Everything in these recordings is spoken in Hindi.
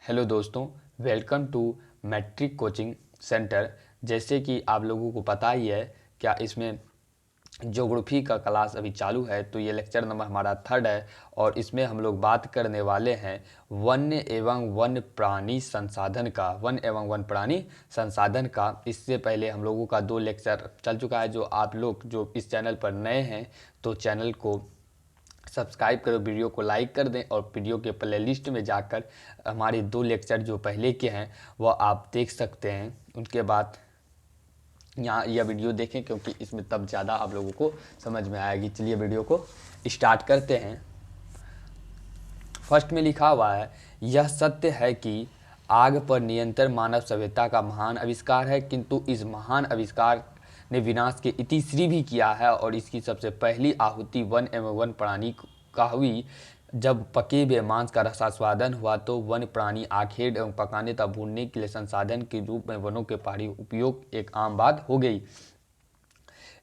हेलो दोस्तों, welcome to matric coaching centre. जैसे कि आप लोगों को पता ही है, क्या इसमें ज्योग्राफी का क्लास अभी चालू है। तो ये लेक्चर नंबर हमारा 3rd है और इसमें हम लोग बात करने वाले हैं वन्य एवं वन्य प्राणी संसाधन का। इससे पहले हम लोगों का 2 लेक्चर चल चुका है। जो आप लोग जो इस चैनल पर नए हैं तो चैनल को सब्सक्राइब करो, वीडियो को लाइक कर दें और वीडियो के प्लेलिस्ट में जाकर हमारे 2 लेक्चर जो पहले के हैं वह आप देख सकते हैं। उनके बाद यहाँ यह वीडियो देखें, क्योंकि इसमें तब ज़्यादा आप लोगों को समझ में आएगी। चलिए वीडियो को स्टार्ट करते हैं। फर्स्ट में लिखा हुआ है, यह सत्य है कि आग पर नियंत्रण मानव सभ्यता का महान आविष्कार है, किंतु इस महान आविष्कार ने विनाश के इतिश्री भी किया है और इसकी सबसे पहली आहुति वन एवं वन प्राणी का हुई। जब पके हुए मांस का रसास्वादन हुआ तो वन प्राणी आखेट एवं पकाने तथा भूनने के लिए संसाधन के रूप में वनों के पहाड़ी उपयोग एक आम बात हो गई।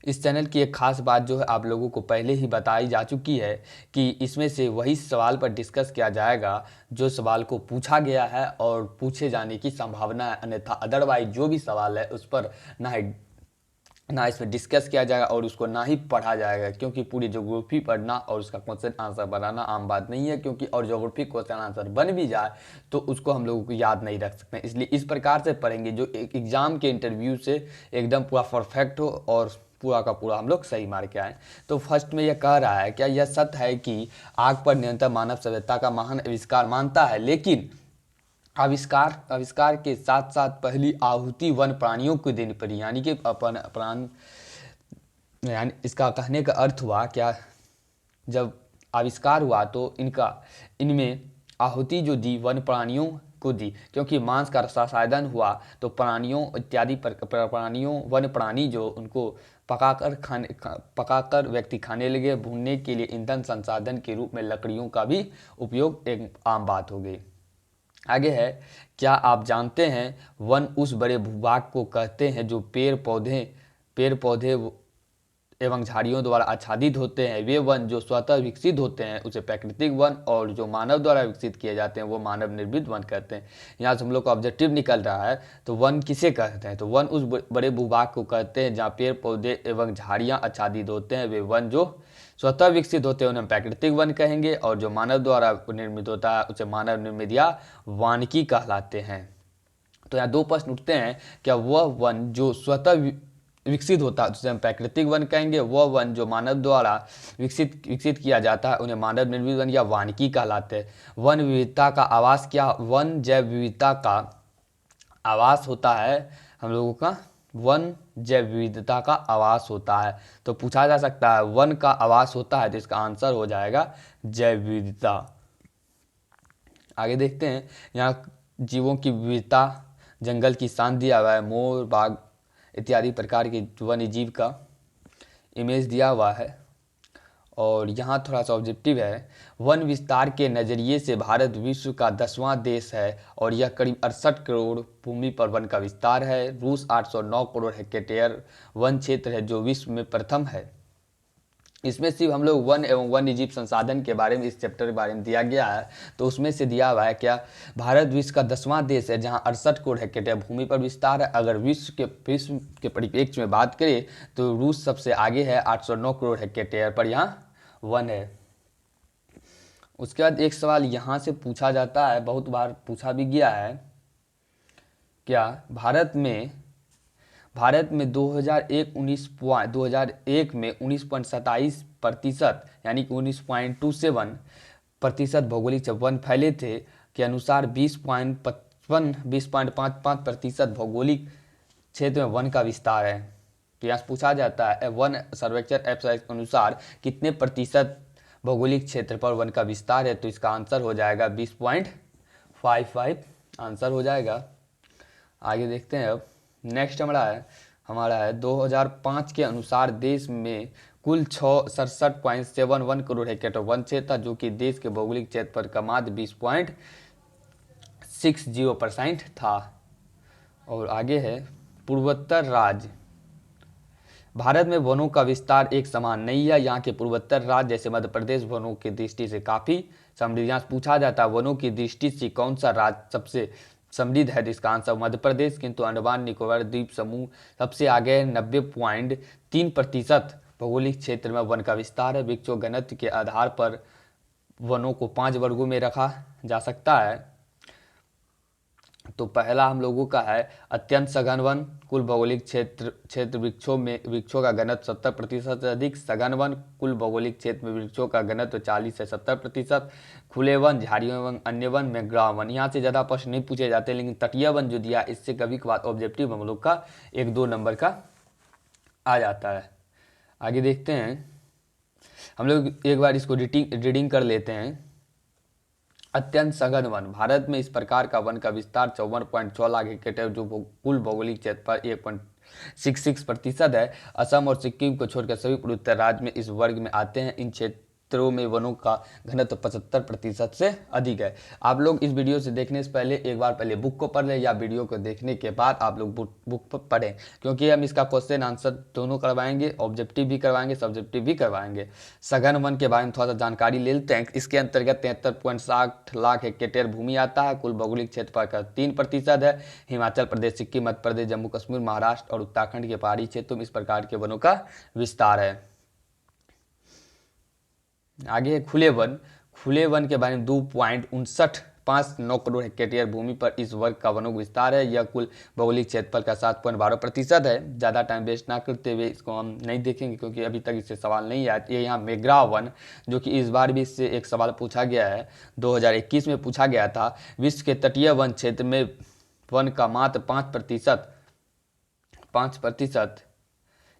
इस चैनल की एक खास बात जो है आप लोगों को पहले ही बताई जा चुकी है कि इसमें से वही सवाल पर डिस्कस किया जाएगा जो सवाल को पूछा गया है और पूछे जाने की संभावना है। अन्यथा अदरवाइज जो भी सवाल है उस पर ना इसमें डिस्कस किया जाएगा और उसको ना ही पढ़ा जाएगा, क्योंकि पूरी ज्योग्राफी पढ़ना और उसका क्वेश्चन आंसर बनाना आम बात नहीं है। क्योंकि और ज्योग्राफी क्वेश्चन आंसर बन भी जाए तो उसको हम लोगों को याद नहीं रख सकते, इसलिए इस प्रकार से पढ़ेंगे जो एक एग्जाम के इंटरव्यू से एकदम पूरा परफेक्ट हो और पूरा का पूरा हम लोग सही मार के आए। तो फर्स्ट में यह कह रहा है, क्या यह सत्य है कि आग पर नियंत्रण मानव सभ्यता का महान आविष्कार मानता है, लेकिन आविष्कार के साथ साथ पहली आहुति वन प्राणियों को देनी पड़ी। यानी कि यानी इसका कहने का अर्थ हुआ क्या, जब आविष्कार हुआ तो इनमें आहुति जो दी वन प्राणियों को दी, क्योंकि मांस का रसायन हुआ तो प्राणियों इत्यादि प्राणियों वन प्राणी जो उनको पकाकर व्यक्ति खाने लगे। भूनने के लिए ईंधन संसाधन के रूप में लकड़ियों का भी उपयोग एक आम बात हो गई। आगे है, क्या आप जानते हैं वन उस बड़े भूभाग को कहते हैं जो पेड़ पौधे एवं झाड़ियों द्वारा आच्छादित होते हैं। वे वन जो स्वतः विकसित होते हैं उसे प्राकृतिक वन, और जो मानव द्वारा विकसित किए जाते हैं वो मानव निर्मित वन कहते हैं। यहाँ से हम लोग का ऑब्जेक्टिव निकल रहा है। तो वन किसे कहते हैं, तो वन उस बड़े भूभाग को कहते हैं जहाँ पेड़ पौधे एवं झाड़ियाँ आच्छादित होते हैं। वे वन जो स्वतः विकसित होते हैं उन्हें प्राकृतिक वन कहेंगे, और जो मानव द्वारा निर्मित होता है उसे मानव निर्मित या वानिकी कहलाते हैं। तो यहाँ 2 प्रश्न उठते हैं, क्या वह वन जो स्वतः विकसित होता है उसे हम प्राकृतिक वन कहेंगे, वह वन जो मानव द्वारा विकसित किया जाता है उन्हें मानव निर्मित वन या वानिकी कहलाते हैं। वन विविधता का आवास क्या, वन जैव विविधता का आवास होता है। हम लोगों का वन जैव विविधता का आवास होता है। तो पूछा जा सकता है वन का आवास होता है, तो इसका आंसर हो जाएगा जैव विविधता। आगे देखते हैं, यहाँ जीवों की विविधता, जंगल की शान दिया हुआ है, मोर बाघ इत्यादि प्रकार के वन्य जीव का इमेज दिया हुआ है। और यहाँ थोड़ा सा ऑब्जेक्टिव है, वन विस्तार के नज़रिए से भारत विश्व का 10वां देश है और यह करीब 68 करोड़ भूमि पर वन का विस्तार है। रूस 809 करोड़ हेक्टेयर वन क्षेत्र है जो विश्व में प्रथम है। इसमें सिर्फ हम लोग वन एवं वन्य जीव संसाधन के बारे में इस चैप्टर के बारे में दिया गया है। तो उसमें से दिया हुआ है क्या, भारत विश्व का 10वां देश है जहां 68 करोड़ हेक्टेयर भूमि पर विस्तार है। अगर विश्व के परिप्रेक्ष्य में बात करें तो रूस सबसे आगे है, 809 करोड़ हेक्टेयर पर यहाँ वन है। उसके बाद एक सवाल यहाँ से पूछा जाता है, बहुत बार पूछा भी गया है, क्या भारत में 2001 में 19.27% यानी कि 19.27% भौगोलिक वन फैले थे के अनुसार 20.55% भौगोलिक क्षेत्र में वन का विस्तार है। तो यहाँ पूछा जाता है वन सर्वेक्षण वेबसाइट के अनुसार कितने प्रतिशत भौगोलिक क्षेत्र पर वन का विस्तार है, तो इसका आंसर हो जाएगा 20.55 आंसर हो जाएगा। आगे देखते हैं। अब नेक्स्ट हमारा है 2005 के अनुसार देश में कुल 67.71 करोड़ हेक्टेयर वन क्षेत्र था, जो कि देश के भौगोलिक क्षेत्र पर का मात्र 20.60% था। और आगे है, पूर्वोत्तर राज्य, भारत में वनों का विस्तार एक समान नहीं है। यहाँ के पूर्वोत्तर राज्य जैसे मध्य प्रदेश वनों की दृष्टि से काफ़ी समृद्ध पूछा जाता है वनों की दृष्टि से कौन सा राज्य सबसे समृद्ध है, इसका आंसर मध्य प्रदेश। किंतु अंडमान निकोबार द्वीप समूह सबसे आगे है, 90.3% भौगोलिक क्षेत्र में वन का विस्तार है। वृक्षों घनत्व के आधार पर वनों को 5 वर्गों में रखा जा सकता है। तो पहला हम लोगों का है अत्यंत सघन वन, कुल भौगोलिक क्षेत्र वृक्षों का घनत्व 70% से अधिक। सघन वन, कुल भौगोलिक क्षेत्र में वृक्षों का घनत्व 40 से 70%। खुले वन, झाड़ियों एवं अन्य वन, मैंग्रोव वन। यहाँ से ज़्यादा प्रश्न नहीं पूछे जाते, लेकिन तटीय वन जो दिया इससे कभी कभार ऑब्जेक्टिव हम लोग का 1-2 नंबर का आ जाता है। आगे देखते हैं, हम लोग एक बार इसको रीडिंग कर लेते हैं। अत्यंत सघन वन, भारत में इस प्रकार का वन का विस्तार 54.6 लाख हेक्टेयर जो कुल भौगोलिक क्षेत्र पर 1.66% है। असम और सिक्किम को छोड़कर सभी पूर्वोत्तर राज्य में इस वर्ग में आते हैं। इन क्षेत्रों में वनों का घनत्व 75% से अधिक है। आप लोग इस वीडियो से देखने से पहले एक बार पहले बुक को पढ़ लें या वीडियो को देखने के बाद आप लोग बुक पर पढ़ें, क्योंकि हम इसका क्वेश्चन आंसर दोनों करवाएंगे, ऑब्जेक्टिव भी करवाएंगे, सब्जेक्टिव भी करवाएंगे। सघन वन के बारे में थोड़ा सा जानकारी ले लेते हैं। इसके अंतर्गत 73.60 लाख हेक्टेयर भूमि आता है। कुल भौगोलिक क्षेत्रफल का 3% है। हिमाचल प्रदेश, सिक्किम, मध्य प्रदेश, जम्मू कश्मीर, महाराष्ट्र और उत्तराखंड के पहाड़ी क्षेत्रों में इस प्रकार के वनों का विस्तार है। आगे खुले वन, खुले वन के बारे में 2.5959 करोड़ हेक्टेयर भूमि पर इस वर्ग का वनों का विस्तार है। यह कुल भौगोलिक क्षेत्रफल का 7.12% है। ज़्यादा टाइम वेस्ट ना करते हुए इसको हम नहीं देखेंगे, क्योंकि अभी तक इससे सवाल नहीं आया। ये यहाँ मैंग्रोव वन, जो कि इस बार भी इससे एक सवाल पूछा गया है, 2021 में पूछा गया था। विश्व के तटीय वन क्षेत्र में वन का मात्र 5%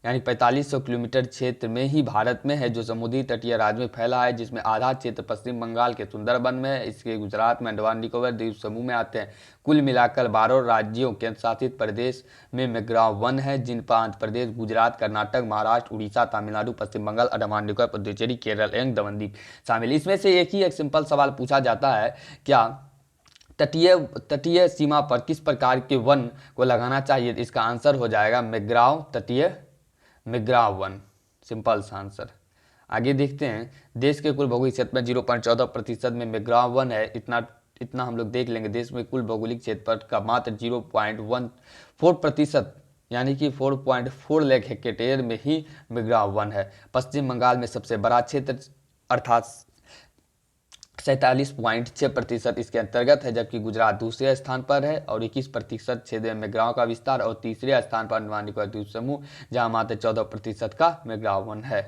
यानी 4500 किलोमीटर क्षेत्र में ही भारत में है, जो समुद्री तटीय राज्य में फैला है, जिसमें आधा क्षेत्र पश्चिम बंगाल के सुंदरबन में है। इसके गुजरात में अंडमान निकोबार द्वीप समूह में आते हैं। कुल मिलाकर 12 राज्यों केंद्र शासित प्रदेश में मैंग्रोव वन है, जिन पर आंध्र प्रदेश, गुजरात, कर्नाटक, महाराष्ट्र, उड़ीसा, तमिलनाडु, पश्चिम बंगाल, अंडमान निकोबार, पुडुचेरी, केरल एवं दमन द्वीप शामिल। इसमें से एक सिंपल सवाल पूछा जाता है, क्या तटीय सीमा पर किस प्रकार के वन को लगाना चाहिए? इसका आंसर हो जाएगा मैंग्रोव वन, सिंपल सा आंसर। आगे देखते हैं, देश के कुल भौगोलिक क्षेत्र में 0.14% में मैंग्रोव वन है। इतना हम लोग देख लेंगे। देश में कुल भौगोलिक क्षेत्र का मात्र 0.14% यानी कि 4.4 लाख हेक्टेयर में ही मैंग्रोव वन है। पश्चिम बंगाल में सबसे बड़ा क्षेत्र अर्थात 47.6% इसके अंतर्गत है, जबकि गुजरात दूसरे स्थान पर है और 21% क्षेत्र में मैंग्रोव का विस्तार, और तीसरे स्थान पर अंडमान निकोबार द्वीप समूह, जहां मात्र 14% का मैंग्रोव वन है।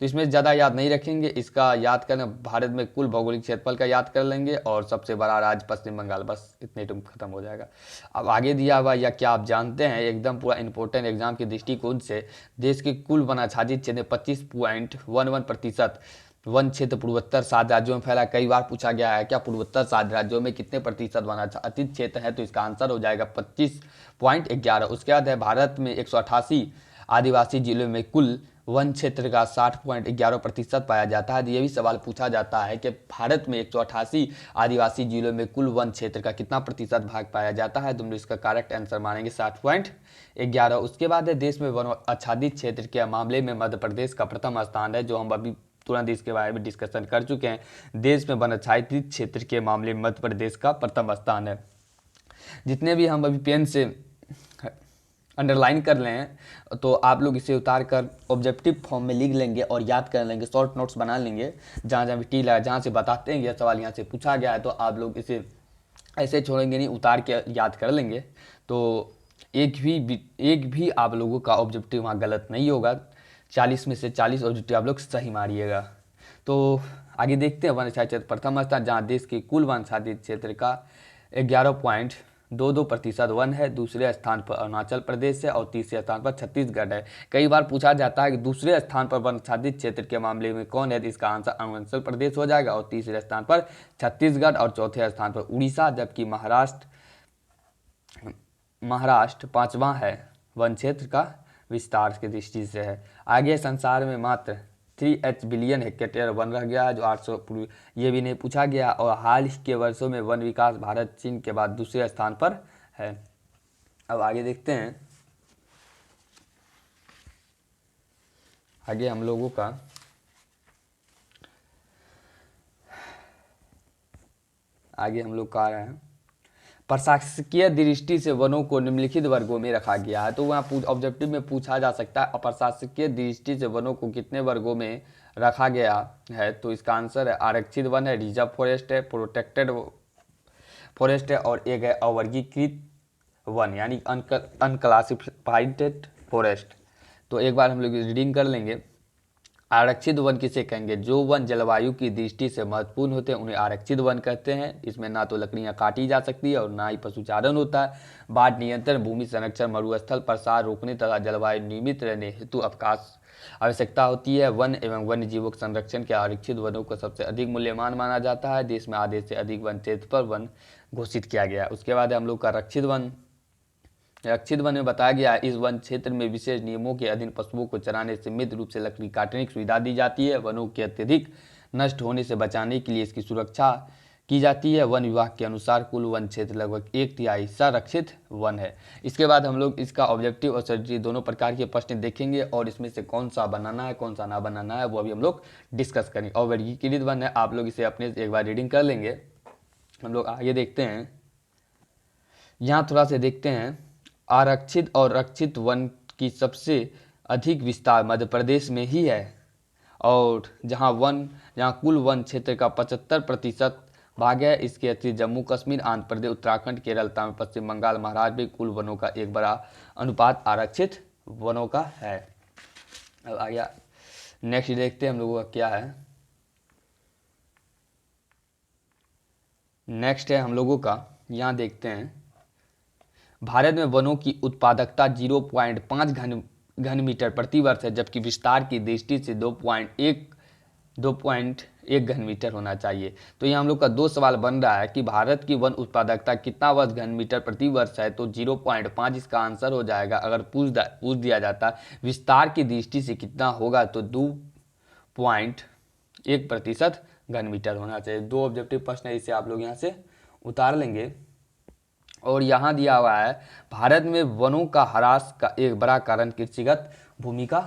तो इसमें ज़्यादा याद नहीं रखेंगे, इसका याद करना भारत में कुल भौगोलिक क्षेत्रफल का याद कर लेंगे और सबसे बड़ा राज्य पश्चिम बंगाल, बस इतने टूम खत्म हो जाएगा। अब आगे दिया हुआ या क्या आप जानते हैं, एकदम पूरा इंपॉर्टेंट एग्जाम के दृष्टिकोण से, देश के कुल वनाच्छादित क्षेत्र में 25.11% वन क्षेत्र पूर्वोत्तर 7 राज्यों में फैला। कई बार पूछा गया है क्या पूर्वोत्तर 7 राज्यों में कितने प्रतिशत वनाच्छादित क्षेत्र है, तो इसका आंसर हो जाएगा 25.11। उसके बाद है भारत में 188 आदिवासी जिलों में कुल वन क्षेत्र का 60.11% पाया जाता है। ये भी सवाल पूछा जाता है कि भारत में 188 आदिवासी जिलों में कुल वन क्षेत्र का कितना प्रतिशत भाग पाया जाता है, तो हम इसका करेक्ट आंसर मानेंगे 60.11। उसके बाद है देश में वन आच्छादित क्षेत्र के मामले में मध्य प्रदेश का प्रथम स्थान है, जो हम अभी तुरंत इसके बारे में डिस्कशन कर चुके हैं। देश में वन आच्छादित क्षेत्र के मामले में मध्य प्रदेश का प्रथम स्थान है। जितने भी हम अभी पेन से अंडरलाइन कर लें, तो आप लोग इसे उतार कर ऑब्जेक्टिव फॉर्म में लिख लेंगे और याद कर लेंगे, शॉर्ट नोट्स बना लेंगे। जहाँ जहाँ भी टी लगा, जहाँ से बताते हैं यह सवाल यहाँ से पूछा गया है, तो आप लोग इसे ऐसे छोड़ेंगे नहीं, उतार के याद कर लेंगे। तो एक भी आप लोगों का ऑब्जेक्टिव वहाँ गलत नहीं होगा। 40 में से 40 ऑब्जेक्टिव आप लोग सही मारिएगा। तो आगे देखते हैं, वन आच्छादित क्षेत्र प्रथम स्थान, जहाँ देश के कुल वन आच्छादित क्षेत्र का 11.22% वन है। दूसरे स्थान पर अरुणाचल प्रदेश है और तीसरे स्थान पर छत्तीसगढ़ है। कई बार पूछा जाता है कि दूसरे स्थान पर वन आच्छादित क्षेत्र के मामले में कौन है, तो इसका आंसर अरुणाचल प्रदेश हो जाएगा, और तीसरे स्थान पर छत्तीसगढ़ और चौथे स्थान पर उड़ीसा, जबकि महाराष्ट्र 5वां है वन क्षेत्र का विस्तार की दृष्टि से है। आगे संसार में मात्र 3 बिलियन हेक्टेयर वन रह गया है, जो 800 ये भी नहीं पूछा गया। और हाल ही के वर्षों में वन विकास भारत चीन के बाद दूसरे स्थान पर है। अब आगे देखते हैं, आगे हम लोगों का आगे हम लोग कह रहे हैं प्रशासकीय दृष्टि से वनों को निम्नलिखित वर्गों में रखा गया है। तो वहाँ ऑब्जेक्टिव में पूछा जा सकता है प्रशासकीय दृष्टि से वनों को कितने वर्गों में रखा गया है। तो इसका आंसर है आरक्षित वन है, रिजर्व फॉरेस्ट है, प्रोटेक्टेड फॉरेस्ट है और एक है अवर्गीकृत वन यानी अनक्लासिफाइड फॉरेस्ट। तो एक बार हम लोग रीडिंग कर लेंगे। आरक्षित वन किसे कहेंगे? जो वन जलवायु की दृष्टि से महत्वपूर्ण होते हैं उन्हें आरक्षित वन कहते हैं। इसमें ना तो लकड़ियां काटी जा सकती है और ना ही पशुचारण होता है। बाढ़ नियंत्रण, भूमि संरक्षण, मरुस्थल प्रसार रोकने तथा जलवायु नियमित रहने हेतु अवकाश आवश्यकता होती है। वन एवं वन्य जीवों के संरक्षण के आरक्षित वनों को सबसे अधिक मूल्यवान माना जाता है। देश में आधे से अधिक वन क्षेत्र पर वन घोषित किया गया। उसके बाद हम लोग का रक्षित वन। रक्षित वन में बताया गया है इस वन क्षेत्र में विशेष नियमों के अधीन पशुओं को चराने, सीमित रूप से लकड़ी काटने की सुविधा दी जाती है। वनों के अत्यधिक नष्ट होने से बचाने के लिए इसकी सुरक्षा की जाती है। वन विभाग के अनुसार कुल वन क्षेत्र लगभग 1/3 हिस्सा रक्षित वन है। इसके बाद हम लोग इसका ऑब्जेक्टिव और स्ट्रेटजी दोनों प्रकार के प्रश्न देखेंगे और इसमें से कौन सा बनाना है कौन सा ना बनाना है वो अभी हम लोग डिस्कस करेंगे। और वर्गीकृत वन है, आप लोग इसे अपने एक बार रीडिंग कर लेंगे। हम लोग आगे देखते हैं, यहाँ थोड़ा सा देखते हैं। आरक्षित और रक्षित वन की सबसे अधिक विस्तार मध्य प्रदेश में ही है और जहाँ कुल वन क्षेत्र का 75% भाग है। इसके अतिरिक्त जम्मू कश्मीर, आंध्र प्रदेश, उत्तराखंड, केरल, तमिल, पश्चिम बंगाल, महाराष्ट्र में कुल वनों का एक बड़ा अनुपात आरक्षित वनों का है। अब आगे नेक्स्ट देखते हैं हम लोगों का क्या है। नेक्स्ट है हम लोगों का, यहाँ देखते हैं भारत में वनों की उत्पादकता 0.5 घन मीटर प्रति वर्ष है, जबकि विस्तार की दृष्टि से 2.1 घन मीटर होना चाहिए। तो यहाँ हम लोग का दो सवाल बन रहा है कि भारत की वन उत्पादकता कितना वर्ष घन मीटर प्रति वर्ष है, तो 0.5 इसका आंसर हो जाएगा। अगर पूछ दिया जाता विस्तार की दृष्टि से कितना होगा तो 2.1% घन मीटर होना चाहिए। दो ऑब्जेक्टिव प्रश्न है, इसे आप लोग यहाँ से उतार लेंगे। और यहाँ दिया हुआ है भारत में वनों का ह्रास का एक बड़ा कारण कृषिगत भूमि का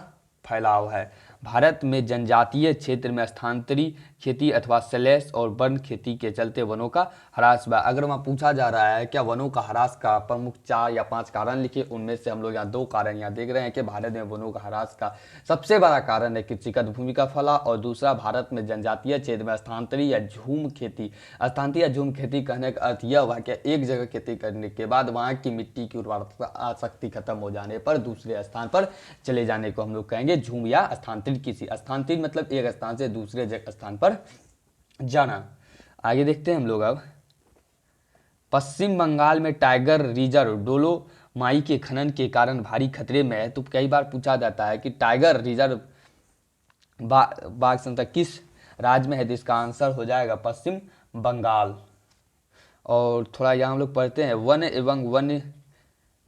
फैलाव है। भारत में जनजातीय क्षेत्र में स्थानांतरी खेती अथवा स्लैश और वन खेती के चलते वनों का ह्रास हुआ। अगर वहाँ पूछा जा रहा है क्या वनों का ह्रास का प्रमुख 4 या 5 कारण लिखे, उनमें से हम लोग यहाँ 2 कारण यहाँ देख रहे हैं कि भारत में वनों का ह्रास का सबसे बड़ा कारण है कृषिगत भूमि का फैलाव और दूसरा भारत में जनजातीय क्षेत्र में स्थानांतरी या झूम खेती। स्थानांतरी या झूम खेती कहने का अर्थ यह हुआ कि एक जगह खेती करने के बाद वहाँ की मिट्टी की उर्वरता शक्ति खत्म हो जाने पर दूसरे स्थान पर चले जाने को हम लोग कहेंगे झूम या स्थानांतरित किसी। स्थानांतरित मतलब एक स्थान से दूसरे स्थान पर जाना। आगे देखते हैं हम लोग। अब पश्चिम बंगाल में टाइगर रिजर्व डोलोमाई के खनन के कारण भारी खतरे में है। तो कई बार पूछा जाता है कि टाइगर रिजर्व बाघ संरक्षण किस राज्य में है, तो इसका आंसर हो जाएगा पश्चिम बंगाल। और थोड़ा यहाँ हम लोग पढ़ते हैं वन एवं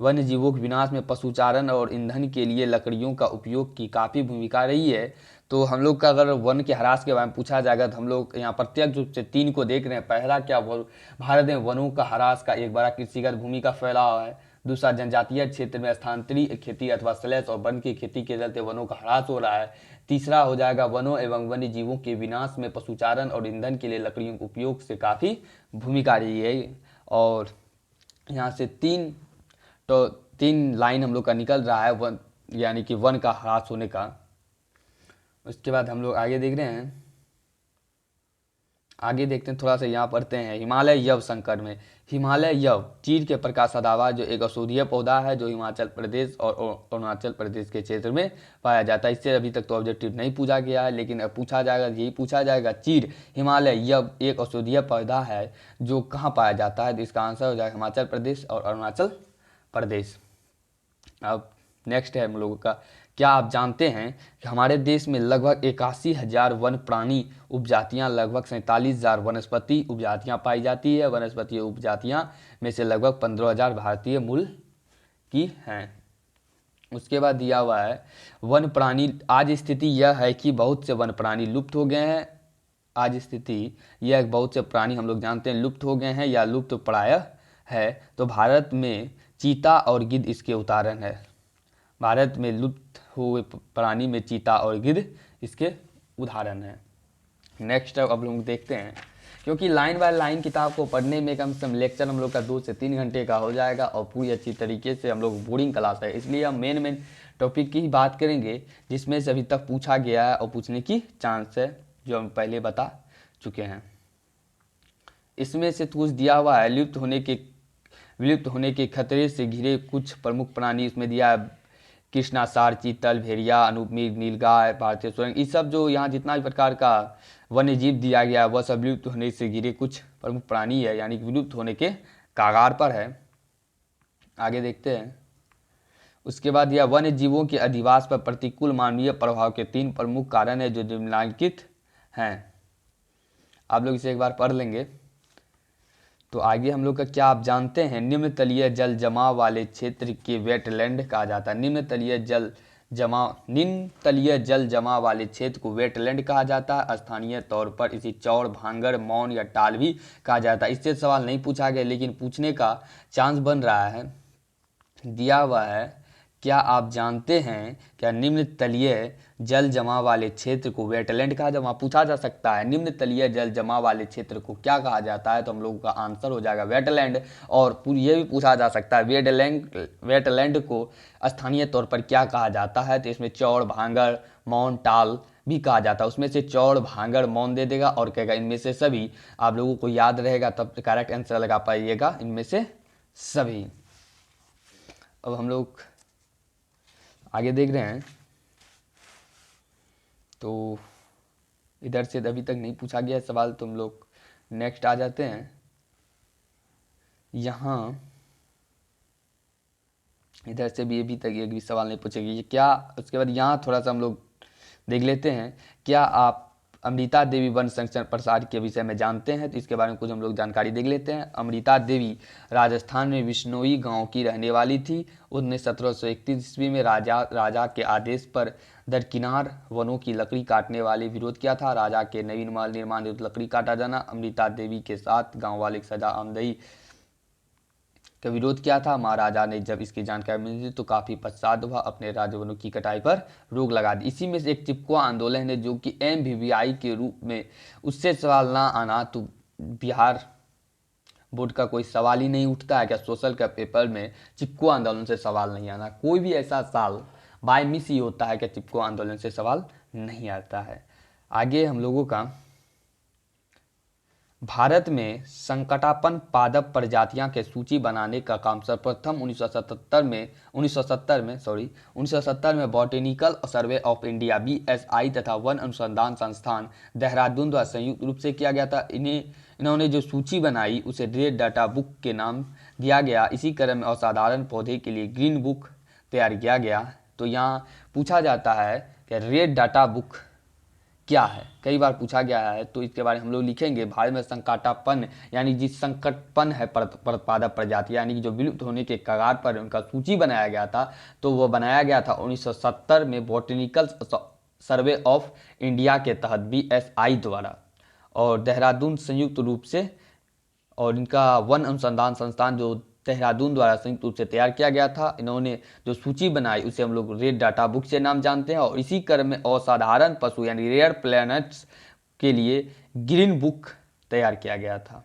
वन्य जीवों के विनाश में पशुचारण और ईंधन के लिए लकड़ियों का उपयोग की काफ़ी भूमिका रही है। तो हम लोग का अगर वन के ह्रास के बारे में पूछा जाएगा तो हम लोग यहाँ प्रत्यक्ष रूप से 3 को देख रहे हैं। पहला क्या, भारत में वनों का ह्रास का एक बड़ा कृषिगत भूमि का फैलाव है। दूसरा, जनजातीय क्षेत्र में स्थानांतरी खेती अथवा स्लैश और वन की खेती के चलते वनों का ह्रास हो रहा है। तीसरा हो जाएगा वनों एवं वन्य जीवों के विनाश में पशुचारण और ईंधन के लिए लकड़ियों के उपयोग से काफ़ी भूमिका रही है। और यहाँ से 3 लाइन हम लोग का निकल रहा है वन यानी कि वन का ह्रास होने का। उसके बाद हम लोग आगे देख रहे हैं, आगे देखते हैं थोड़ा सा यहाँ पढ़ते हैं हिमालय यव संकर में। हिमालय यव चीड़ के प्रकार सदाबहार जो एक औषधीय पौधा है जो हिमाचल प्रदेश और अरुणाचल प्रदेश के क्षेत्र में पाया जाता है। इससे अभी तक तो ऑब्जेक्टिव नहीं पूछा गया है, लेकिन अब पूछा जाएगा, यही पूछा जाएगा चीड़ हिमालय यव एक औषधीय पौधा है जो कहाँ पाया जाता है, तो इसका आंसर हो जाएगा हिमाचल प्रदेश और अरुणाचल प्रदेश। अब नेक्स्ट है हम लोगों का, क्या आप जानते हैं कि हमारे देश में लगभग 81,000 वन प्राणी उपजातियां, लगभग 47,000 वनस्पति उपजातियां पाई जाती है। वनस्पति उपजातियां में से लगभग 15,000 भारतीय मूल की हैं। उसके बाद दिया हुआ है वन प्राणी, आज स्थिति यह है कि बहुत से वन प्राणी लुप्त हो गए हैं। आज स्थिति यह बहुत से प्राणी हम लोग जानते हैं लुप्त हो गए हैं या लुप्त प्राय है। तो भारत में चीता और गिद्ध इसके उदाहरण है। भारत में लुप्त हुए प्राणी में चीता और गिद्ध इसके उदाहरण हैं। नेक्स्ट अब लोग देखते हैं क्योंकि लाइन बाय लाइन किताब को पढ़ने में कम से कम लेक्चर हम लोग का 2 से 3 घंटे का हो जाएगा और पूरी अच्छी तरीके से हम लोग बोर्डिंग क्लास है, इसलिए हम मेन टॉपिक की ही बात करेंगे जिसमें से अभी तक पूछा गया है और पूछने की चांस है, जो हम पहले बता चुके हैं। इसमें से कुछ दिया हुआ है, विलुप्त होने के खतरे से घिरे कुछ प्रमुख प्राणी, इसमें दिया है कृष्णासार, चीतल, भेड़िया, अनूपमीर, नीलगाय, भारतीय सुरंग, ये सब जो यहाँ जितना भी प्रकार का वन्य जीव दिया गया है वह सब विलुप्त होने से घिरे कुछ प्रमुख प्राणी है, यानी कि विलुप्त होने के कगार पर है। आगे देखते हैं। उसके बाद यह वन्य जीवों के अधिवास पर प्रतिकूल मानवीय प्रभाव के 3 प्रमुख कारण है जो निम्नलिखित हैं। आप लोग इसे एक बार पढ़ लेंगे। तो आगे हम लोग का क्या आप जानते हैं, निम्न तलीय जल जमाव वाले क्षेत्र के वेटलैंड कहा जाता है। निम्न तलीय जल जमाव वाले क्षेत्र को वेटलैंड कहा जाता है। स्थानीय तौर पर इसे चौड़, भांगर, मौन या टाल भी कहा जाता है। इससे सवाल नहीं पूछा गया लेकिन पूछने का चांस बन रहा है। दिया हुआ है, क्या आप जानते हैं क्या निम्न तलीय जल जमाव वाले क्षेत्र को वेटलैंड कहा जाता है। पूछा जा सकता है निम्न तलीय जल जमाव वाले क्षेत्र को क्या कहा जाता है, तो हम लोगों का आंसर हो जाएगा वेटलैंड। और ये भी पूछा जा सकता है वेटलैंड को स्थानीय तौर पर क्या कहा जाता है, तो इसमें चौड़, भांगर, मौन, टाल भी कहा जाता है। उसमें से चौड़, भांगर, मौन दे देगा और कहेगा इनमें से सभी। आप लोगों को याद रहेगा तब करेक्ट आंसर लगा पाइएगा, इनमें से सभी। अब हम लोग आगे देख रहे हैं। तो इधर से अभी तक नहीं पूछा गया है सवाल, तो हम लोग नेक्स्ट आ जाते हैं। यहाँ इधर से भी अभी तक एक भी सवाल नहीं पूछेगी ये क्या। उसके बाद यहाँ थोड़ा सा हम लोग देख लेते हैं। क्या आप अमृता देवी वन संरक्षण प्रसार के विषय में जानते हैं, तो इसके बारे में कुछ हम लोग जानकारी देख लेते हैं। अमृता देवी राजस्थान में विश्नोई गांव की रहने वाली थी। उसने 1731 ईस्वी में राजा के आदेश पर दरकिनार वनों की लकड़ी काटने वाले विरोध किया था। राजा के नवीन महल निर्माण हेतु लकड़ी काटा जाना, अमृता देवी के साथ गाँव वाले की सजा आमदनी का विरोध किया था। महाराजा ने जब इसकी जानकारी मिली तो काफ़ी पश्चात हुआ, अपने राजवनों की कटाई पर रोक लगा दी। इसी में से एक चिपकुआ आंदोलन है जो कि MBBI के रूप में उससे सवाल ना आना, तो बिहार बोर्ड का कोई सवाल ही नहीं उठता है क्या सोशल का पेपर में चिपकुआ आंदोलन से सवाल नहीं आना। कोई भी ऐसा साल बाय मिस ही होता है कि चिपकुआ आंदोलन से सवाल नहीं आता है। आगे हम लोगों का भारत में संकटापन्न पादप प्रजातियां के सूची बनाने का काम सर्वप्रथम 1970 में botanical survey of India BSI तथा वन अनुसंधान संस्थान देहरादून द्वारा संयुक्त रूप से किया गया था। इन्होंने जो सूची बनाई उसे रेड डाटा बुक के नाम दिया गया। इसी क्रम में असाधारण पौधे के लिए ग्रीन बुक तैयार किया गया। तो यहाँ पूछा जाता है कि रेड डाटा बुक क्या है, कई बार पूछा गया है, तो इसके बारे में हम लोग लिखेंगे। भारत में संकटापन्न यानी जिस संकटपन्न है पादप प्रजाति यानी कि जो विलुप्त होने के कगार पर उनका सूची बनाया गया था, तो वो बनाया गया था 1970 में बॉटेनिकल सर्वे ऑफ इंडिया के तहत BSI द्वारा और देहरादून संयुक्त रूप से, और इनका वन अनुसंधान संस्थान जो देहरादून द्वारा संयुक्त रूप से तैयार किया गया था। इन्होंने जो सूची बनाई उसे हम लोग रेड डाटा बुक से नाम जानते हैं। और इसी क्रम में असाधारण पशु यानी रेयर प्लैनेट्स के लिए ग्रीन बुक तैयार किया गया था।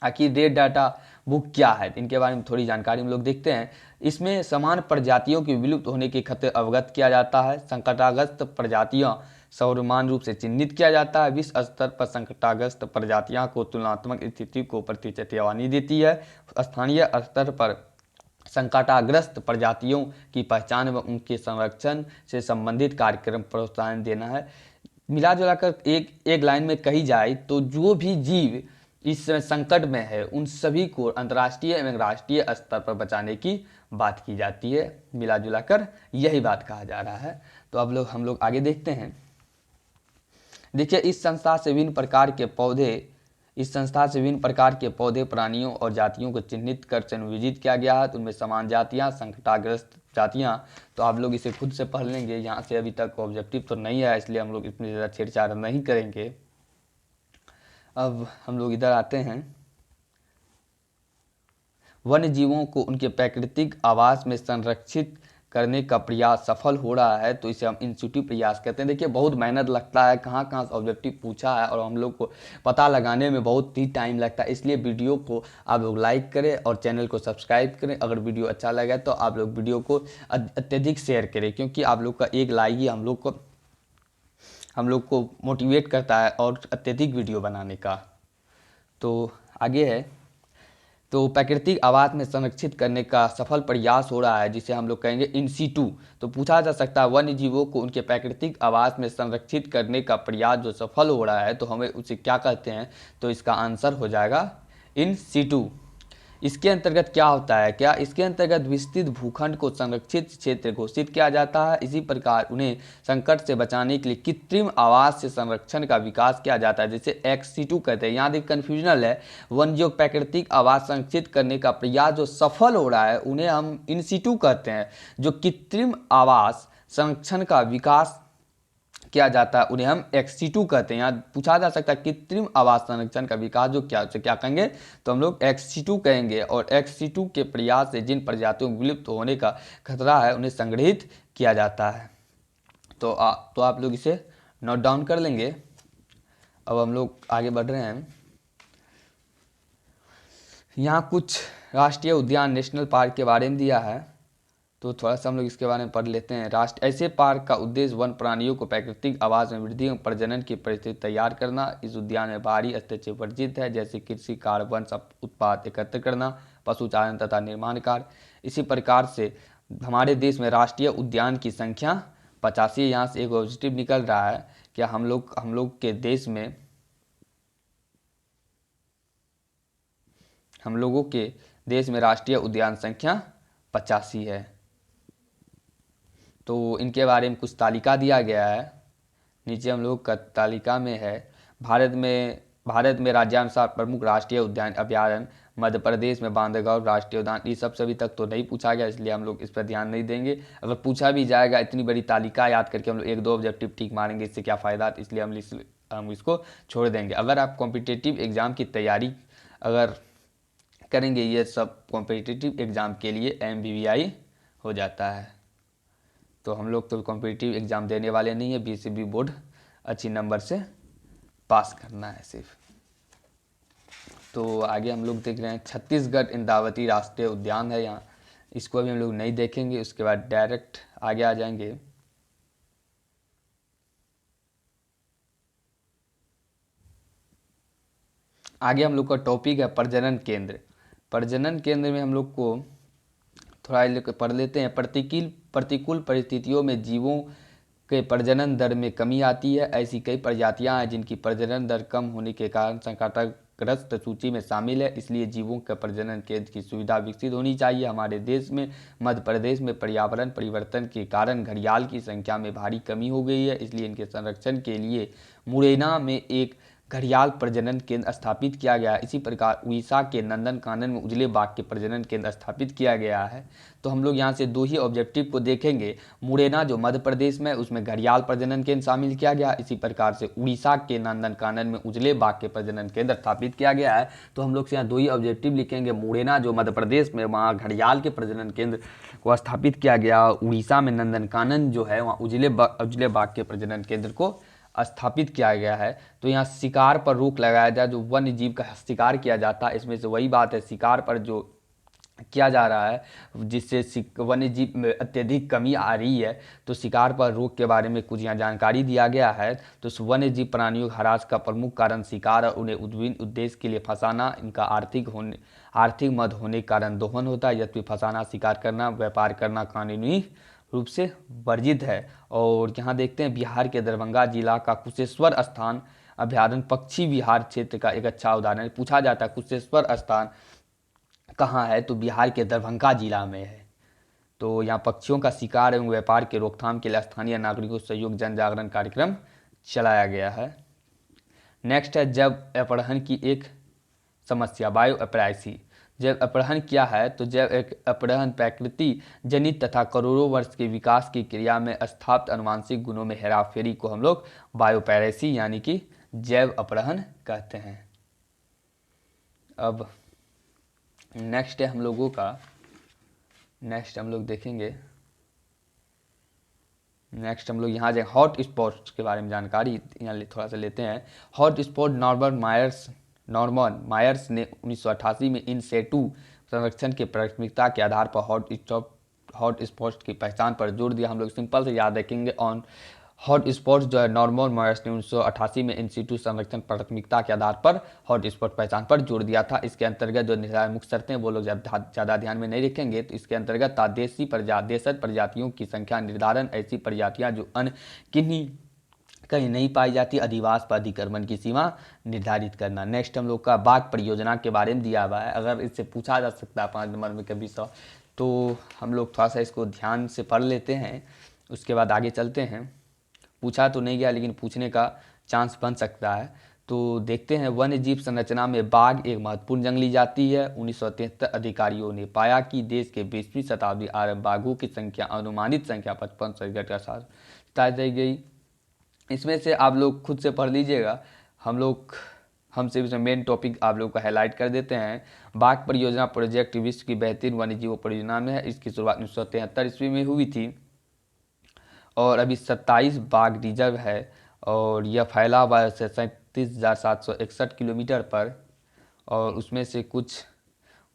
आखिर रेड डाटा बुक क्या है, इनके बारे में थोड़ी जानकारी हम लोग देखते हैं। इसमें समान प्रजातियों के विलुप्त होने के खतरे अवगत किया जाता है। संकटाग्रस्त प्रजातियां समान रूप से चिन्हित किया जाता है। विश्व स्तर पर संकटाग्रस्त प्रजातियां को तुलनात्मक स्थिति को प्रति चेतावनी देती है। स्थानीय स्तर पर संकटाग्रस्त प्रजातियों की पहचान व उनके संरक्षण से संबंधित कार्यक्रम प्रोत्साहन देना है। मिला जुलाकर एक लाइन में कही जाए तो जो भी जीव इस संकट में है उन सभी को अंतर्राष्ट्रीय एवं राष्ट्रीय स्तर पर बचाने की बात की जाती है। मिला जुलाकर यही बात कहा जा रहा है। तो अब हम लोग आगे देखते हैं। देखिए, इस संस्था से विभिन्न प्रकार के पौधे प्राणियों और जातियों को चिन्हित कर संयोजित किया गया है। तो उनमें समान जातियाँ, संकटाग्रस्त जातियाँ, तो आप लोग इसे खुद से पढ़ लेंगे। यहाँ से अभी तक ऑब्जेक्टिव तो नहीं है, इसलिए हम लोग इसमें ज़्यादा छेड़छाड़ नहीं करेंगे। अब हम लोग इधर आते हैं। वन्य जीवों को उनके प्राकृतिक आवास में संरक्षित करने का प्रयास सफल हो रहा है तो इसे हम इंस्टीट्यूटिव प्रयास कहते हैं। देखिए बहुत मेहनत लगता है, कहाँ कहाँ से ऑब्जेक्टिव पूछा है और हम लोग को पता लगाने में बहुत ही टाइम लगता है। इसलिए वीडियो को आप लोग लाइक करें और चैनल को सब्सक्राइब करें। अगर वीडियो अच्छा लगा तो आप लोग वीडियो को अत्यधिक शेयर करें, क्योंकि आप लोग का एक लाइक ही हम लोग को मोटिवेट करता है और अत्यधिक वीडियो बनाने का। तो आगे है, तो प्राकृतिक आवास में संरक्षित करने का सफल प्रयास हो रहा है जिसे हम लोग कहेंगे इन सीटू। तो पूछा जा सकता है वन्य जीवों को उनके प्राकृतिक आवास में संरक्षित करने का प्रयास जो सफल हो रहा है तो हमें उसे क्या कहते हैं, तो इसका आंसर हो जाएगा इन सीटू। इसके अंतर्गत क्या होता है, क्या इसके अंतर्गत विस्तृत भूखंड को संरक्षित क्षेत्र घोषित किया जाता है। इसी प्रकार उन्हें संकट से बचाने के लिए कृत्रिम आवास से संरक्षण का विकास किया जाता है, जिसे एक्स-सीटू कहते हैं। यहाँ देख कन्फ्यूजनल है, वन्य प्राकृतिक आवास संरक्षित करने का प्रयास जो सफल हो रहा है उन्हें हम इन सीटू कहते हैं। जो कृत्रिम आवास संरक्षण का विकास किया जाता है उन्हें हम एक्स-सीटू कहते हैं। यहाँ पूछा जा सकता है कृत्रिम आवास संरक्षण का विकास जो क्या उसे क्या कहेंगे, तो हम लोग एक्स-सीटू कहेंगे। और एक्स-सीटू के प्रयास से जिन प्रजातियों को विलुप्त होने का खतरा है उन्हें संग्रहित किया जाता है। तो आप लोग इसे नोट डाउन कर लेंगे। अब हम लोग आगे बढ़ रहे हैं। यहाँ कुछ राष्ट्रीय उद्यान नेशनल पार्क के बारे में दिया है, तो थोड़ा सा हम लोग इसके बारे में पढ़ लेते हैं। ऐसे पार्क का उद्देश्य वन प्राणियों को प्राकृतिक आवास में वृद्धि एवं प्रजनन की परिस्थिति तैयार करना। इस उद्यान में बाहरी हस्तक्षेप वर्जित है, जैसे कृषि कार्य, वन उत्पाद एकत्र करना, पशुचारण तथा निर्माण कार्य। इसी प्रकार से हमारे देश में राष्ट्रीय उद्यान की संख्या 85। यहाँ से एक पॉजिटिव निकल रहा है कि हम लोग के देश में, हम लोगों के देश में राष्ट्रीय उद्यान संख्या 85 है। तो इनके बारे में कुछ तालिका दिया गया है, नीचे हम लोग का तालिका में है। भारत में राज्यानुसार प्रमुख राष्ट्रीय उद्यान अभयारण्य, मध्य प्रदेश में बांधवगढ़ राष्ट्रीय उद्यान। ये सब सभी तक तो नहीं पूछा गया, इसलिए हम लोग इस पर ध्यान नहीं देंगे। अगर पूछा भी जाएगा इतनी बड़ी तालिका याद करके हम लोग एक दो ऑब्जेक्टिव ठीक मारेंगे, इससे क्या फ़ायदा, इसलिए हम इसको छोड़ देंगे। अगर आप कॉम्पिटिटिव एग्ज़ाम की तैयारी अगर करेंगे, ये सब कॉम्पिटिटिव एग्ज़ाम के लिए MBBI हो जाता है। तो हम लोग तो कॉम्पिटिटिव एग्ज़ाम देने वाले नहीं है, BCB बोर्ड अच्छी नंबर से पास करना है सिर्फ। तो आगे हम लोग देख रहे हैं छत्तीसगढ़ इंद्रावती राष्ट्रीय उद्यान है यहाँ, इसको अभी हम लोग नहीं देखेंगे, उसके बाद डायरेक्ट आगे आ जाएंगे। आगे हम लोग का टॉपिक है प्रजनन केंद्र। प्रजनन केंद्र में हम लोग को थोड़ा पढ़ लेते हैं। प्रतिकूल परिस्थितियों में जीवों के प्रजनन दर में कमी आती है। ऐसी कई प्रजातियां हैं जिनकी प्रजनन दर कम होने के कारण संकटग्रस्त सूची में शामिल है। इसलिए जीवों के प्रजनन केंद्र की सुविधा विकसित होनी चाहिए। हमारे देश में मध्य प्रदेश में पर्यावरण परिवर्तन के कारण घड़ियाल की संख्या में भारी कमी हो गई है, इसलिए इनके संरक्षण के लिए मुरैना में एक घड़ियाल प्रजनन केंद्र स्थापित किया गया है। इसी प्रकार उड़ीसा के नंदनकानन में उजले बाघ के प्रजनन केंद्र स्थापित किया गया है। तो हम लोग यहाँ से दो ही ऑब्जेक्टिव को देखेंगे। मुरैना जो मध्य प्रदेश में, उसमें घड़ियाल प्रजनन केंद्र शामिल किया गया। इसी प्रकार से उड़ीसा के नंदनकानन में उजले बाघ के प्रजनन केंद्र स्थापित किया गया है। तो हम लोग से यहाँ दो ही ऑब्जेक्टिव लिखेंगे। मुरैना जो मध्य प्रदेश में, वहाँ घड़ियाल के प्रजनन केंद्र को स्थापित किया गया। उड़ीसा में नंदनकानन जो है वहाँ उजले बाघ के प्रजनन केंद्र को स्थापित किया गया है। तो यहाँ शिकार पर रोक लगाया जाए, जो वन्य जीव का शिकार किया जाता है, इसमें से वही बात है, शिकार पर जो किया जा रहा है जिससे वन्य जीव में अत्यधिक कमी आ रही है। तो शिकार पर रोक के बारे में कुछ यहाँ जानकारी दिया गया है। तो वन्य जीव प्राणियों ह्रास का प्रमुख कारण शिकार और उन्हें विभिन्न उद्देश्य के लिए फंसाना, इनका आर्थिक मद होने के कारण दोहन होता है। यद्यपि फंसाना, शिकार करना, व्यापार करना कानूनी रूप से वर्जित है। और यहाँ देखते हैं बिहार के दरभंगा जिला का कुशेश्वर स्थान अभयारण्य पक्षी विहार क्षेत्र का एक अच्छा उदाहरण है। पूछा जाता है कुशेश्वर स्थान कहाँ है, तो बिहार के दरभंगा जिला में है। तो यहाँ पक्षियों का शिकार एवं व्यापार के रोकथाम के लिए स्थानीय नागरिकों सहयोग जन जागरण कार्यक्रम चलाया गया है। नेक्स्ट है जैव अपहरण की एक समस्या, बायो अपराइसी। जैव अपहरण क्या है, तो जैव अपहरण प्रकृति जनित तथा करोड़ों वर्ष के विकास की क्रिया में स्थापित अनुवांशिक गुणों में हेराफेरी को हम लोग बायोपैरेसी यानी कि जैव अपहरण कहते हैं। अब नेक्स्ट हम लोग देखेंगे नेक्स्ट हम लोग यहाँ जाए हॉट स्पॉट्स के बारे में जानकारी यहाँ थोड़ा सा लेते हैं। हॉट स्पॉट नॉर्मन मायर्स ने 1988 में इन सेटू संरक्षण के प्राथमिकता के आधार पर हॉट स्पॉट्स की पहचान पर जोर दिया। हम लोग सिंपल से याद रखेंगे ऑन हॉट स्पॉट्स जो है नॉर्मन मायर्स ने 1988 में इन सीटू संरक्षण प्राथमिकता के आधार पर हॉट स्पॉट पहचान पर जोर दिया था। इसके अंतर्गत जो निर्धारित मुख्य शर्तें वो लोग ज़्यादा ध्यान में नहीं रखेंगे। तो इसके अंतर्गत देशज प्रजातियों की संख्या निर्धारण, ऐसी प्रजातियां जो अन्य किन्हीं कहीं नहीं पाई जाती, अधिवास पर अधिक्रमण की सीमा निर्धारित करना। नेक्स्ट हम लोग का बाघ परियोजना के बारे में दिया हुआ है। अगर इससे पूछा जा सकता है 5 नंबर में कभी तो हम लोग थोड़ा सा इसको ध्यान से पढ़ लेते हैं, उसके बाद आगे चलते हैं। पूछा तो नहीं गया लेकिन पूछने का चांस बन सकता है। तो देखते हैं, वन्य जीव संरचना में बाघ एक महत्वपूर्ण जंगली जाति है। 1973 अधिकारियों ने पाया कि देश के 20वीं शताब्दी आरंभ बाघों की संख्या अनुमानित संख्या 55 से घटकर 7 बताई गई। इसमें से आप लोग खुद से पढ़ लीजिएगा, हम सिर्फ इसमें मेन टॉपिक आप लोग को हाईलाइट कर देते हैं। बाघ परियोजना प्रोजेक्ट विश्व की बेहतरीन वन्य जीव परियोजना में है। इसकी शुरुआत 1973 ईस्वी में हुई थी और अभी 27 बाघ रिजर्व है और यह फैला हुआ है 37,761 किलोमीटर पर। और उसमें से कुछ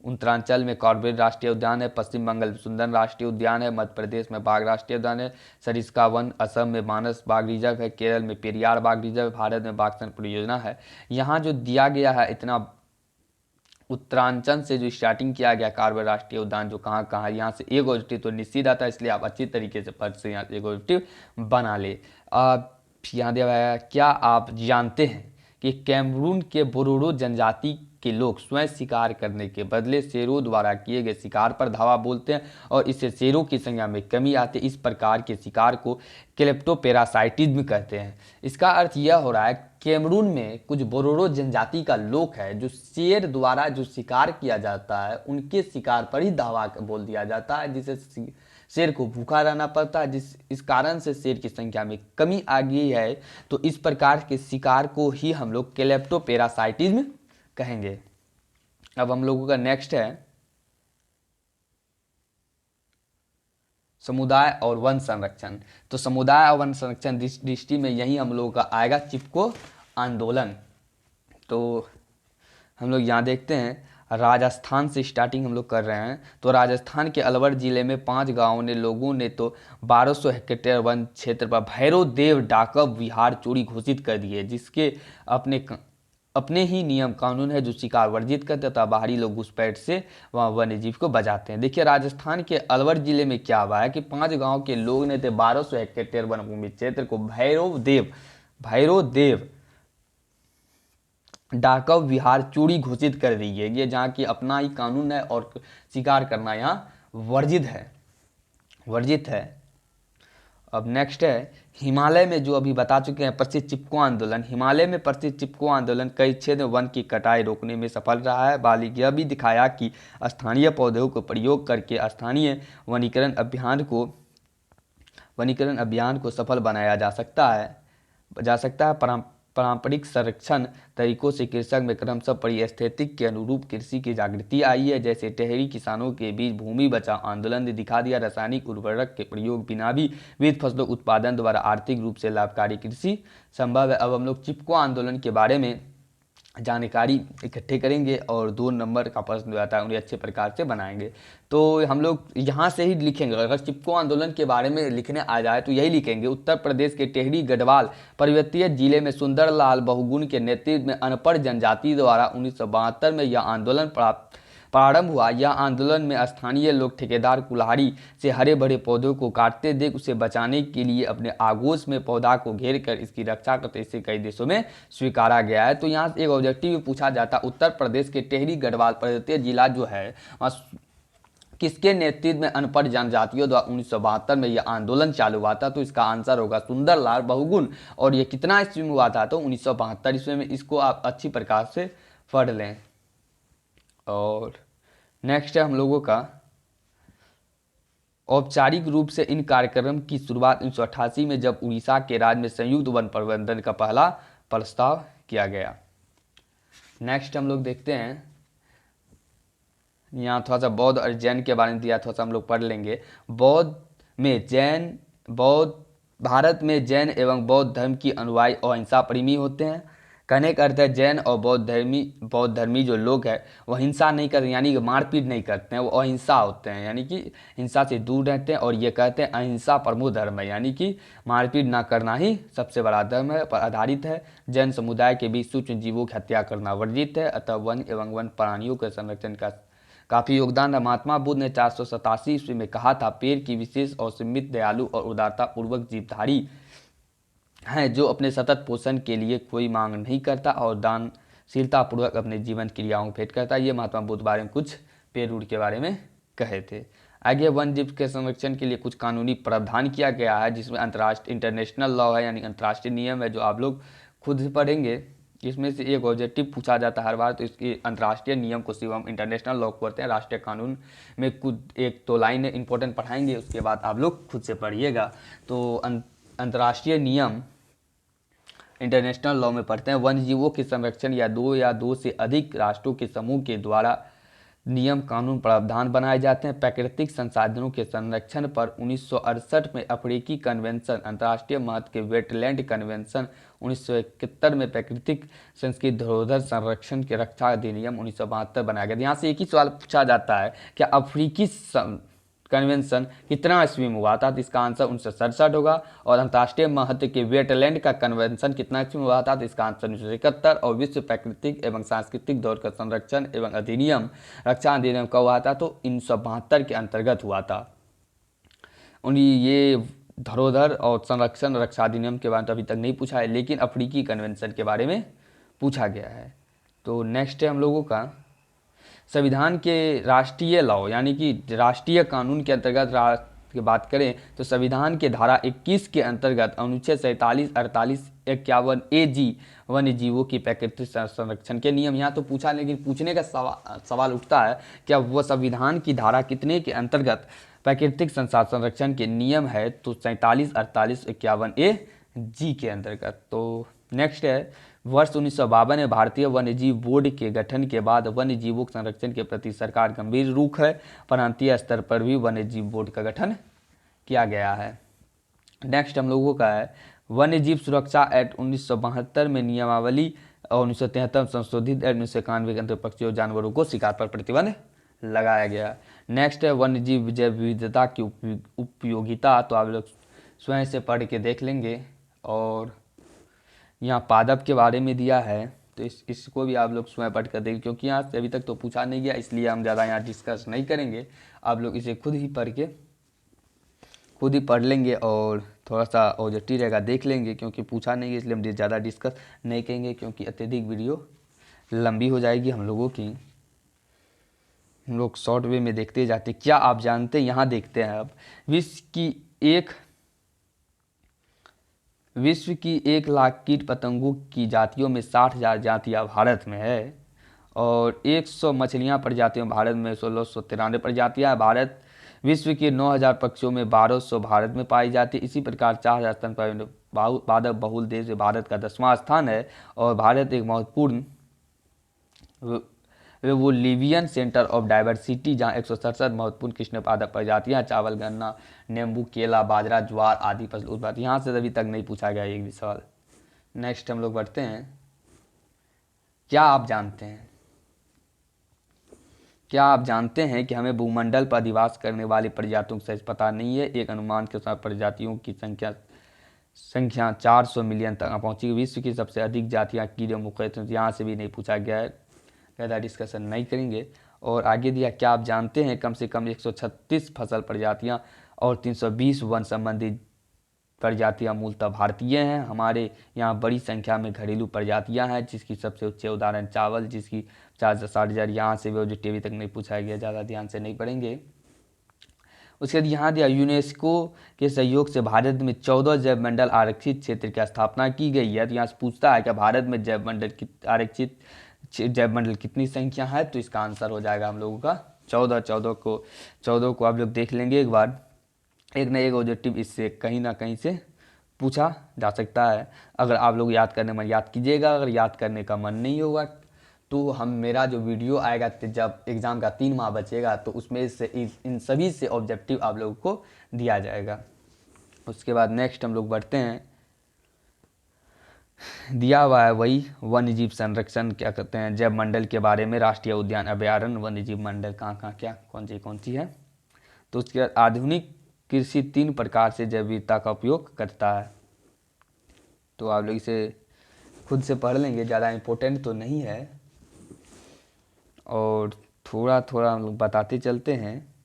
उत्तरांचल में कॉर्बेट राष्ट्रीय उद्यान है, पश्चिम बंगाल में सुंदर राष्ट्रीय उद्यान है, मध्य प्रदेश में बाघ राष्ट्रीय उद्यान है, सरिस्का वन, असम में मानस बाघ रिजर्व है, केरल में पेरियार बाघ रिजर्व, भारत में बाघ संरक्षण परियोजना है। यहाँ जो दिया गया है इतना उत्तरांचल से जो स्टार्टिंग किया गया कॉर्बेट राष्ट्रीय उद्यान जो कहाँ कहाँ, यहाँ से एक ऑब्जेक्टिव तो निश्चित आता है, इसलिए आप अच्छी तरीके से पढ़ से यहाँ एक ऑब्जेक्टिव बना ले। यहाँ दिया हुआ है, क्या आप जानते हैं कि कैमरून के बोरोरो जनजाति के लोग स्वयं शिकार करने के बदले शेरों द्वारा किए गए शिकार पर धावा बोलते हैं और इससे शेरों की संख्या में कमी आती है। इस प्रकार के शिकार को क्लेप्टोपेरासाइटिज्म कहते हैं। इसका अर्थ यह हो रहा है, कैमरून में कुछ बोरोरो जनजाति का लोग है जो शेर द्वारा जो शिकार किया जाता है उनके शिकार पर ही धावा बोल दिया जाता है, जिससे शेर को भूखा रहना पड़ता है, इस कारण से शेर की संख्या में कमी आ गई है। तो इस प्रकार के शिकार को ही हम लोग क्लेप्टोपेरासाइटिज्म कहेंगे। अब हम लोगों का नेक्स्ट है समुदाय और वन संरक्षण। तो समुदाय और वन संरक्षण दृष्टि में यही हम लोगों का आएगा चिपको आंदोलन। तो हम लोग यहाँ देखते हैं, राजस्थान से स्टार्टिंग हम लोग कर रहे हैं। तो राजस्थान के अलवर जिले में 5 गांवों ने लोगों ने तो 1200 हेक्टेयर वन क्षेत्र पर भैरव देव डाकब विहार चोरी घोषित कर दिए, जिसके अपने ही नियम कानून है जो शिकार वर्जित करते तथा बाहरी लोग घुसपैठ से वहाँ वन्य जीव को बचाते हैं। देखिए राजस्थान के अलवर जिले में क्या हुआ है कि 5 गांव के लोग ने 1200 हेक्टेयर वन भूमि क्षेत्र को भैरव देव डाकव विहार चोरी घोषित कर दी है। ये जहाँ की अपना ही कानून है और शिकार करना यहाँ वर्जित है। अब नेक्स्ट है हिमालय में, जो अभी बता चुके हैं प्रसिद्ध चिपको आंदोलन। हिमालय में प्रसिद्ध चिपको आंदोलन कई क्षेत्र में वन की कटाई रोकने में सफल रहा है। बालिग यह भी दिखाया कि स्थानीय पौधों को प्रयोग करके स्थानीय वनीकरण अभियान को सफल बनाया जा सकता है। पारंपरिक संरक्षण तरीकों से कृषक में क्रमशः पारिस्थितिक के अनुरूप कृषि की जागृति आई है। जैसे टहरी किसानों के बीच भूमि बचाओ आंदोलन ने दिखा दिया रासायनिक उर्वरक के प्रयोग बिना भी विविध फसलों उत्पादन द्वारा आर्थिक रूप से लाभकारी कृषि संभव है। अब हम लोग चिपको आंदोलन के बारे में जानकारी इकट्ठे करेंगे और 2 नंबर का प्रश्न जो आता है उन्हें अच्छे प्रकार से बनाएंगे। तो हम लोग यहाँ से ही लिखेंगे, अगर चिपको आंदोलन के बारे में लिखने आ जाए तो यही लिखेंगे, उत्तर प्रदेश के टेहरी गढ़वाल पर्वतीय जिले में सुंदरलाल बहुगुण के नेतृत्व में अनपढ़ जनजाति द्वारा 1972 में यह आंदोलन प्रारंभ हुआ। यह आंदोलन में स्थानीय लोग ठेकेदार कुल्हाड़ी से हरे भरे पौधों को काटते देख उसे बचाने के लिए अपने आगोश में पौधा को घेर कर इसकी रक्षा करते, इसे कई देशों में स्वीकारा गया है। तो यहाँ से एक ऑब्जेक्टिव पूछा जाता, उत्तर प्रदेश के टेहरी गढ़वाल पर्वतीय जिला जो है किसके नेतृत्व में अनपढ़ जनजातियों द्वारा 1972 में यह आंदोलन चालू हुआ था। तो इसका आंसर होगा सुंदरलाल बहुगुण। और ये कितना ईस्वी में हुआ था, तो 1972 ईस्वी में। इसको आप अच्छी प्रकार से पढ़ लें। और नेक्स्ट है हम लोगों का औपचारिक रूप से इन कार्यक्रम की शुरुआत 1988 में, जब उड़ीसा के राज्य में संयुक्त वन प्रबंधन का पहला प्रस्ताव किया गया। नेक्स्ट हम लोग देखते हैं, यहाँ थोड़ा सा बौद्ध और जैन के बारे में दिया, थोड़ा सा हम लोग पढ़ लेंगे। बौद्ध भारत में जैन एवं बौद्ध धर्म की अनुयायी अहिंसा प्रेमी होते हैं। कहने का अर्थ है जैन और बौद्ध धर्मी जो लोग हैं वो हिंसा नहीं करते, यानी कि मारपीट नहीं करते हैं, वो अहिंसा होते हैं, यानी कि हिंसा से दूर रहते हैं। और ये कहते हैं अहिंसा प्रमुख धर्म है, यानी कि मारपीट ना करना ही सबसे बड़ा धर्म है पर आधारित है। जैन समुदाय के बीच सूक्ष्म जीवों की हत्या करना वर्जित है, अतः वन एवं वन प्राणियों के संरक्षण का काफ़ी योगदान है। महात्मा बुद्ध ने 487 ईस्वी में कहा था, पेड़ की विशेष और सीमित दयालु और उदारता पूर्वक जीवधारी हैं जो अपने सतत पोषण के लिए कोई मांग नहीं करता और दानशीलता पूर्वक अपने जीवन क्रियाओं को भेंट करता है। ये महात्मा बुद्ध बारे में कुछ पेड़ के बारे में कहे थे। आगे वन जीव के संरक्षण के लिए कुछ कानूनी प्रावधान किया गया है, जिसमें अंतर्राष्ट्रीय इंटरनेशनल लॉ है, यानी अंतर्राष्ट्रीय नियम है जो आप लोग खुद से पढ़ेंगे। इसमें से एक ऑब्जेक्टिव पूछा जाता है हर बार, तो इसके अंतर्राष्ट्रीय नियम को सिर्फ हम इंटरनेशनल लॉ को पढ़ते हैं। राष्ट्रीय कानून में कुछ एक तो लाइन इंपॉर्टेंट पढ़ाएंगे, उसके बाद आप लोग खुद से पढ़िएगा। तो अंतर्राष्ट्रीय नियम इंटरनेशनल लॉ में पढ़ते हैं। वन्य जीवों के संरक्षण या दो से अधिक राष्ट्रों के समूह के द्वारा नियम कानून प्रावधान बनाए जाते हैं। प्राकृतिक संसाधनों के संरक्षण पर 1968 में अफ्रीकी कन्वेंशन, अंतर्राष्ट्रीय महत्व के वेटलैंड कन्वेंशन 1971 में प्राकृतिक संस्कृति धरोहर संरक्षण के रक्षा अधिनियम 1972 बनाया गया। यहाँ से एक ही सवाल पूछा जाता है, क्या अफ्रीकी कन्वेंशन कितना ईस्वी में हुआ था, तो इसका आंसर 1967 होगा। और अंतर्राष्ट्रीय महत्व के वेटलैंड का कन्वेंशन कितना ईस्वी में हुआ था, तो इसका आंसर 1971। और विश्व प्राकृतिक एवं सांस्कृतिक धरोहर का संरक्षण एवं अधिनियम रक्षा अधिनियम कब हुआ था, तो 1972 के अंतर्गत हुआ था। उन्हीं ये धरोहर और संरक्षण रक्षा अधिनियम के बारे में तो अभी तक नहीं पूछा है, लेकिन अफ्रीकी कन्वेंशन के बारे में पूछा गया है। तो नेक्स्ट है हम लोगों का संविधान के राष्ट्रीय लॉ, यानी कि राष्ट्रीय कानून के अंतर्गत की बात करें तो संविधान के धारा 21 के अंतर्गत अनुच्छेद 47, 48, 51 AG वन्य जीवों की प्राकृतिक संरक्षण के नियम। यहाँ तो पूछा, लेकिन पूछने का सवाल उठता है क्या वह संविधान की धारा कितने के अंतर्गत प्राकृतिक संसाधन संरक्षण के नियम है, तो 47, 48, 51 AG के अंतर्गत। तो नेक्स्ट है वर्ष 1952 में भारतीय वन्यजीव बोर्ड के गठन के बाद वन्य जीवों के संरक्षण के प्रति सरकार गंभीर रुख है। प्रांतीय स्तर पर भी वन्यजीव बोर्ड का गठन किया गया है। नेक्स्ट हम लोगों का है वन्यजीव सुरक्षा एक्ट 1972 में नियमावली और 1973 संशोधित एक्ट 1991 के अंतर्गत पक्षियों और जानवरों को शिकार पर प्रतिबंध लगाया गया। नेक्स्ट है वन्यजीव जैव विविधता की उपयोगिता, तो आप लोग स्वयं से पढ़ के देख लेंगे। और यहाँ पादप के बारे में दिया है, तो इसको भी आप लोग स्वयं पढ़ कर देखें, क्योंकि यहाँ से अभी तक तो पूछा नहीं गया, इसलिए हम ज़्यादा यहाँ डिस्कस नहीं करेंगे। आप लोग इसे खुद ही पढ़ लेंगे और थोड़ा सा ऑब्जेक्टिव रहेगा देख लेंगे, क्योंकि पूछा नहीं है इसलिए हम ज़्यादा डिस्कस नहीं करेंगे, क्योंकि अत्यधिक वीडियो लंबी हो जाएगी हम लोगों की। हम लोग शॉर्ट वे में देखते जाते। क्या आप जानते हैं, यहाँ देखते हैं अब विश्व की 1 लाख कीट पतंगों की जातियों में 60,000 जातियाँ भारत में है और 100 मछलियाँ प्रजातियों भारत में 1693 प्रजातियाँ। भारत विश्व के 9,000 पक्षियों में 1200 भारत में पाई जाती है। इसी प्रकार 4,000 स्तनपायी पादप बहुल देश में भारत का 10वां स्थान है और भारत एक महत्वपूर्ण वो लिवियन सेंटर ऑफ डाइवर्सिटी, जहाँ 167 महत्वपूर्ण कृष्ण पादप प्रजातियाँ चावल, गन्ना, नींबू, केला, बाजरा, ज्वार आदि फसल उत्पादन। यहाँ से अभी तक नहीं पूछा गया एक भी सवाल। नेक्स्ट हम लोग बढ़ते हैं। क्या आप जानते हैं कि हमें भूमंडल पर अधिवास करने वाली प्रजातियों का सही पता नहीं है। एक अनुमान के अनुसार प्रजातियों की संख्या 400 मिलियन तक पहुंची। विश्व की सबसे अधिक जातियाँ कीड़े मुख्यतः, यहाँ से भी नहीं पूछा गया है, ज़्यादा डिस्कशन नहीं करेंगे। और आगे दिया क्या आप जानते हैं कम से कम 136 फसल प्रजातियां और 320 वन संबंधी प्रजातियां मूलतः भारतीय हैं। हमारे यहाँ बड़ी संख्या में घरेलू प्रजातियां हैं, जिसकी सबसे उच्च उदाहरण चावल, जिसकी 50,000। यहाँ से भी ऑब्जेक्टिव तक नहीं पूछा गया, ज़्यादा ध्यान से नहीं पढ़ेंगे। उसके बाद यहाँ दिया यूनेस्को के सहयोग से भारत में 14 जैव मंडल आरक्षित क्षेत्र की स्थापना की गई है। तो यहाँ से पूछता है कि भारत में जैव मंडल आरक्षित जैव मंडल कितनी संख्या है, तो इसका आंसर हो जाएगा हम लोगों का 14। 14 को आप लोग देख लेंगे एक बार, एक न एक ऑब्जेक्टिव इससे कहीं ना कहीं से पूछा जा सकता है। अगर आप लोग याद करने में याद कीजिएगा, अगर याद करने का मन नहीं होगा तो मेरा जो वीडियो आएगा जब एग्ज़ाम का 3 माह बचेगा, तो उसमें से इन सभी से ऑब्जेक्टिव आप लोगों को दिया जाएगा। उसके बाद नेक्स्ट हम लोग बढ़ते हैं, दिया हुआ है वही वन्य जीव संरक्षण क्या कहते हैं जैव मंडल के बारे में, राष्ट्रीय उद्यान अभयारण्य वन्य जीव मंडल कहाँ कहाँ क्या कौन सी है। तो उसके बाद आधुनिक कृषि 3 प्रकार से जैव विविधता का उपयोग करता है। तो आप लोग इसे खुद से पढ़ लेंगे, ज़्यादा इम्पोर्टेंट तो नहीं है, और थोड़ा थोड़ा हम लोग बताते चलते हैं।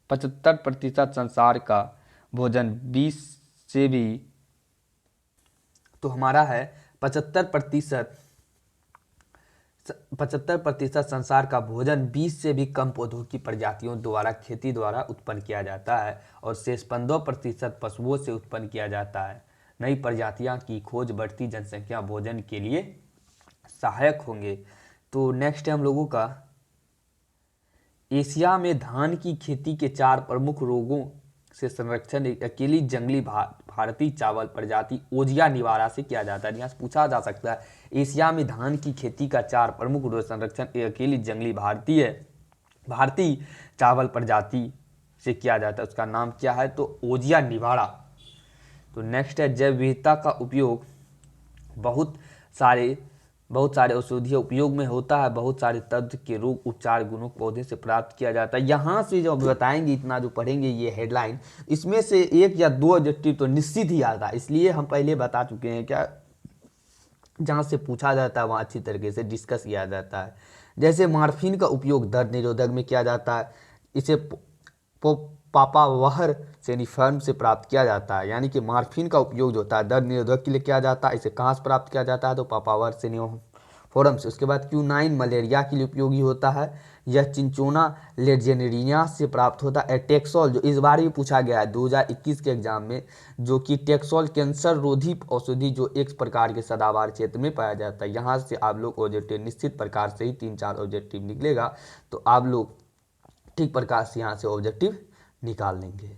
75% संसार का भोजन 20 से भी, तो हमारा है 75% संसार का भोजन 20 से भी कम पौधों की प्रजातियों द्वारा खेती द्वारा उत्पन्न किया जाता है, और शेष 15% पशुओं से उत्पन्न किया जाता है। नई प्रजातियां की खोज बढ़ती जनसंख्या भोजन के लिए सहायक होंगे। तो नेक्स्ट है हम लोगों का, एशिया में धान की खेती के 4 प्रमुख रोगों से संरक्षण एक अकेली जंगली भारतीय चावल प्रजाति ओजिया निवारा से किया जाता है। यहाँ से पूछा जा सकता है, एशिया में धान की खेती का 4 प्रमुख रोग संरक्षण एक अकेली जंगली भारतीय चावल प्रजाति से किया जाता है, उसका नाम क्या है, तो ओजिया निवारा। तो नेक्स्ट है, जैव विविधता का उपयोग बहुत सारे औषधीय उपयोग में होता है, बहुत सारे तत्व के रोग उपचार गुणों पौधे से प्राप्त किया जाता है। यहाँ से जो बताएंगे, इतना जो पढ़ेंगे ये हेडलाइन, इसमें से 1 या 2 ऑब्जेक्टिव तो निश्चित ही आता है, इसलिए हम पहले बता चुके हैं क्या, जहाँ से पूछा जाता है वहाँ अच्छी तरीके से डिस्कस किया जाता है। जैसे मॉर्फिन का उपयोग दर्द निरोधक में किया जाता है, इसे पापावर सेनिफर्म से प्राप्त किया जाता है, यानी कि मॉर्फिन का उपयोग जो होता है दर्द निरोधक के लिए किया जाता है। इसे कहाँ से प्राप्त किया जाता है, तो पापावर सेनिफोरम से। उसके बाद क्यूनाइन मलेरिया के लिए उपयोगी होता है, यह चिंचोना लेजेनेरिया से प्राप्त होता है। टेक्सोल जो इस बार भी पूछा गया है 2021 के एग्जाम में, जो कि टेक्सोल कैंसर रोधी औषधि जो एक प्रकार के सदाबहार क्षेत्र में पाया जाता है। यहाँ से आप लोग ऑब्जेक्टिव निश्चित प्रकार से ही 3-4 ऑब्जेक्टिव निकलेगा, तो आप लोग ठीक प्रकार से यहाँ से ऑब्जेक्टिव निकाल लेंगे।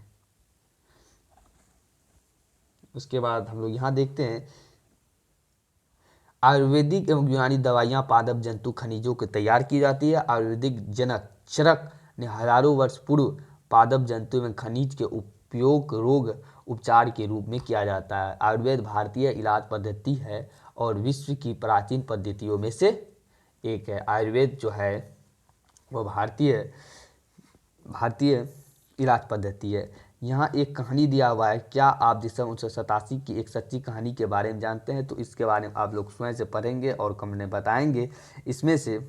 उसके बाद हम लोग यहाँ देखते हैं, आयुर्वेदिक एवं यूनानी दवाइयाँ पादप जंतु खनिजों की तैयार की जाती है। आयुर्वेदिक जनक चरक ने हजारों वर्ष पूर्व पादप जंतु एवं खनिज के उपयोग रोग उपचार के रूप में किया जाता है। आयुर्वेद भारतीय इलाज पद्धति है और विश्व की प्राचीन पद्धतियों में से एक है। आयुर्वेद जो है वो भारतीय इलाज पद्धति है। यहाँ एक कहानी दिया हुआ है, क्या आप दिसंबर 1987 की एक सच्ची कहानी के बारे में जानते हैं, तो इसके बारे में आप लोग स्वयं से पढ़ेंगे और कमेंट में बताएंगे इसमें से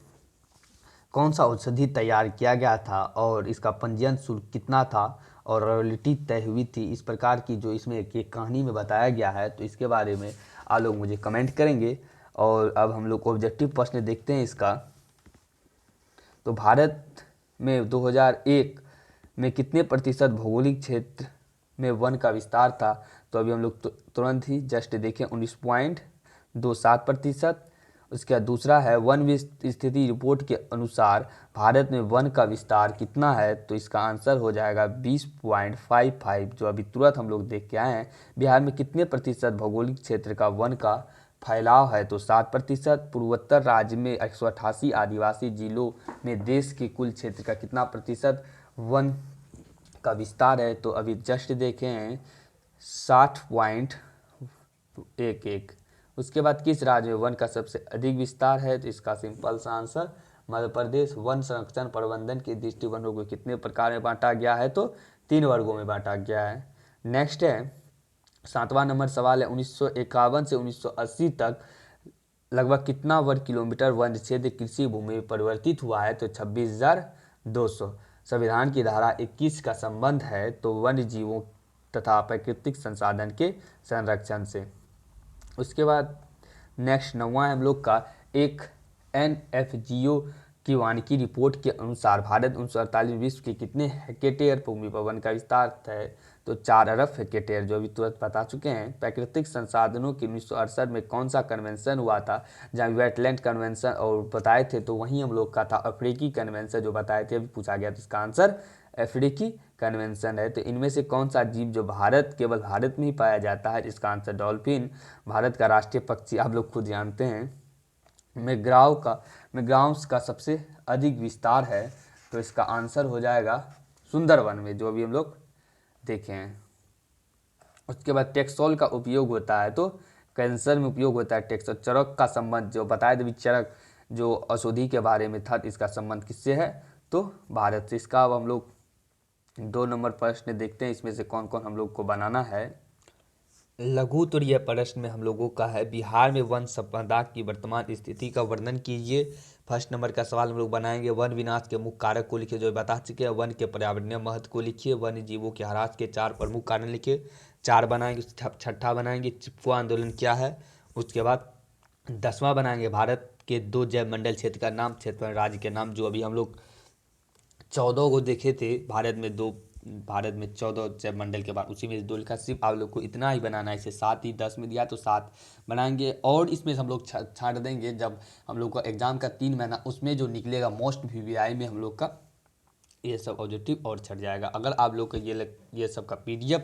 कौन सा औषधि तैयार किया गया था और इसका पंजीयन शुल्क कितना था और रॉयल्टी तय हुई थी। इस प्रकार की जो इसमें एक कहानी में बताया गया है, तो इसके बारे में आप लोग मुझे कमेंट करेंगे। और अब हम लोग ऑब्जेक्टिव प्रश्न देखते हैं इसका। तो भारत में 2001 में कितने प्रतिशत भौगोलिक क्षेत्र में वन का विस्तार था, तो अभी हम लोग तुरंत ही जस्ट देखें 19.27%। उसके बाद दूसरा है, वन स्थिति रिपोर्ट के अनुसार भारत में वन का विस्तार कितना है, तो इसका आंसर हो जाएगा 20.55, जो अभी तुरंत हम लोग देख के आए हैं। बिहार में कितने प्रतिशत भौगोलिक क्षेत्र का वन का फैलाव है, तो 7%। पूर्वोत्तर राज्य में 188 आदिवासी जिलों में देश के कुल क्षेत्र का कितना प्रतिशत वन का विस्तार है, तो अभी जस्ट देखे हैं 60.11। उसके बाद किस राज्य में वन का सबसे अधिक विस्तार है, तो इसका सिंपल सा आंसर मध्य प्रदेश। वन संरक्षण प्रबंधन की दृष्टि वनों को कितने प्रकार में बांटा गया है, तो 3 वर्गों में बांटा गया है। नेक्स्ट है 7वां नंबर सवाल है, 1951 से 1980 तक लगभग कितना वर्ग किलोमीटर वन क्षेत्र कृषि भूमि में परिवर्तित हुआ है, तो 26,200। संविधान की धारा 21 का संबंध है तो वन्य जीवों तथा प्राकृतिक संसाधन के संरक्षण से। उसके बाद नेक्स्ट 9वां है हम लोग का, एक NFGO की वानिकी रिपोर्ट के अनुसार भारत 1948 विश्व के कितने हेक्टेयर भूमि पर वन का विस्तार है, तो 4 अरब हेक्टेयर, जो अभी तुरंत बता चुके हैं। प्राकृतिक संसाधनों की 1968 में कौन सा कन्वेंशन हुआ था, जहाँ वेटलैंड कन्वेंशन और बताए थे, तो वहीं हम लोग का था अफ्रीकी कन्वेंशन जो बताए थे, अभी पूछा गया, तो इसका आंसर अफ्रीकी कन्वेंशन है। तो इनमें से कौन सा जीव जो केवल भारत में ही पाया जाता है, इसका आंसर डॉल्फिन। भारत का राष्ट्रीय पक्षी आप लोग खुद जानते हैं मैग्राव्स का सबसे अधिक विस्तार है, तो इसका आंसर हो जाएगा सुंदर वन में, जो अभी हम लोग देखे हैं। उसके बाद टेक्सोल का उपयोग होता है तो कैंसर में उपयोग होता है टेक्सोल। चरक का संबंध जो बताया था, चरक जो औषधि के बारे में था, इसका संबंध किससे है तो भारत से। इसका अब हम लोग 2 नंबर प्रश्न देखते हैं, इसमें से कौन कौन हम लोग को बनाना है। लघु उत्तरीय प्रश्न में हम लोगों का है बिहार में वन संपदा की वर्तमान स्थिति का वर्णन कीजिए। फर्स्ट नंबर का सवाल हम लोग बनाएंगे, वन विनाश के मुख्य कारक को लिखिए, जो बता चुके हैं। वन के पर्यावरणीय महत्व को लिखिए। वन्य जीवों के ह्रास के 4 प्रमुख कारण लिखिए। 4 बनाएंगे। छठा बनाएंगे चिपको आंदोलन क्या है। उसके बाद 10वां बनाएंगे भारत के 2 जैव मंडल क्षेत्र का नाम, क्षेत्र राज्य के नाम, जो अभी हम लोग 14 को देखे थे। भारत में 14 जैव मंडल के बाद उसी में 2 लिखा। सिर्फ आप लोग को इतना ही बनाना है, इसे 7 ही 10 में दिया तो 7 बनाएंगे। और इसमें हम लोग छांट देंगे जब हम लोग का एग्जाम का 3 महीना, उसमें जो निकलेगा मोस्ट VVI में हम लोग का ये सब ऑब्जेक्टिव और छट जाएगा। अगर आप लोग को ये सब का PDF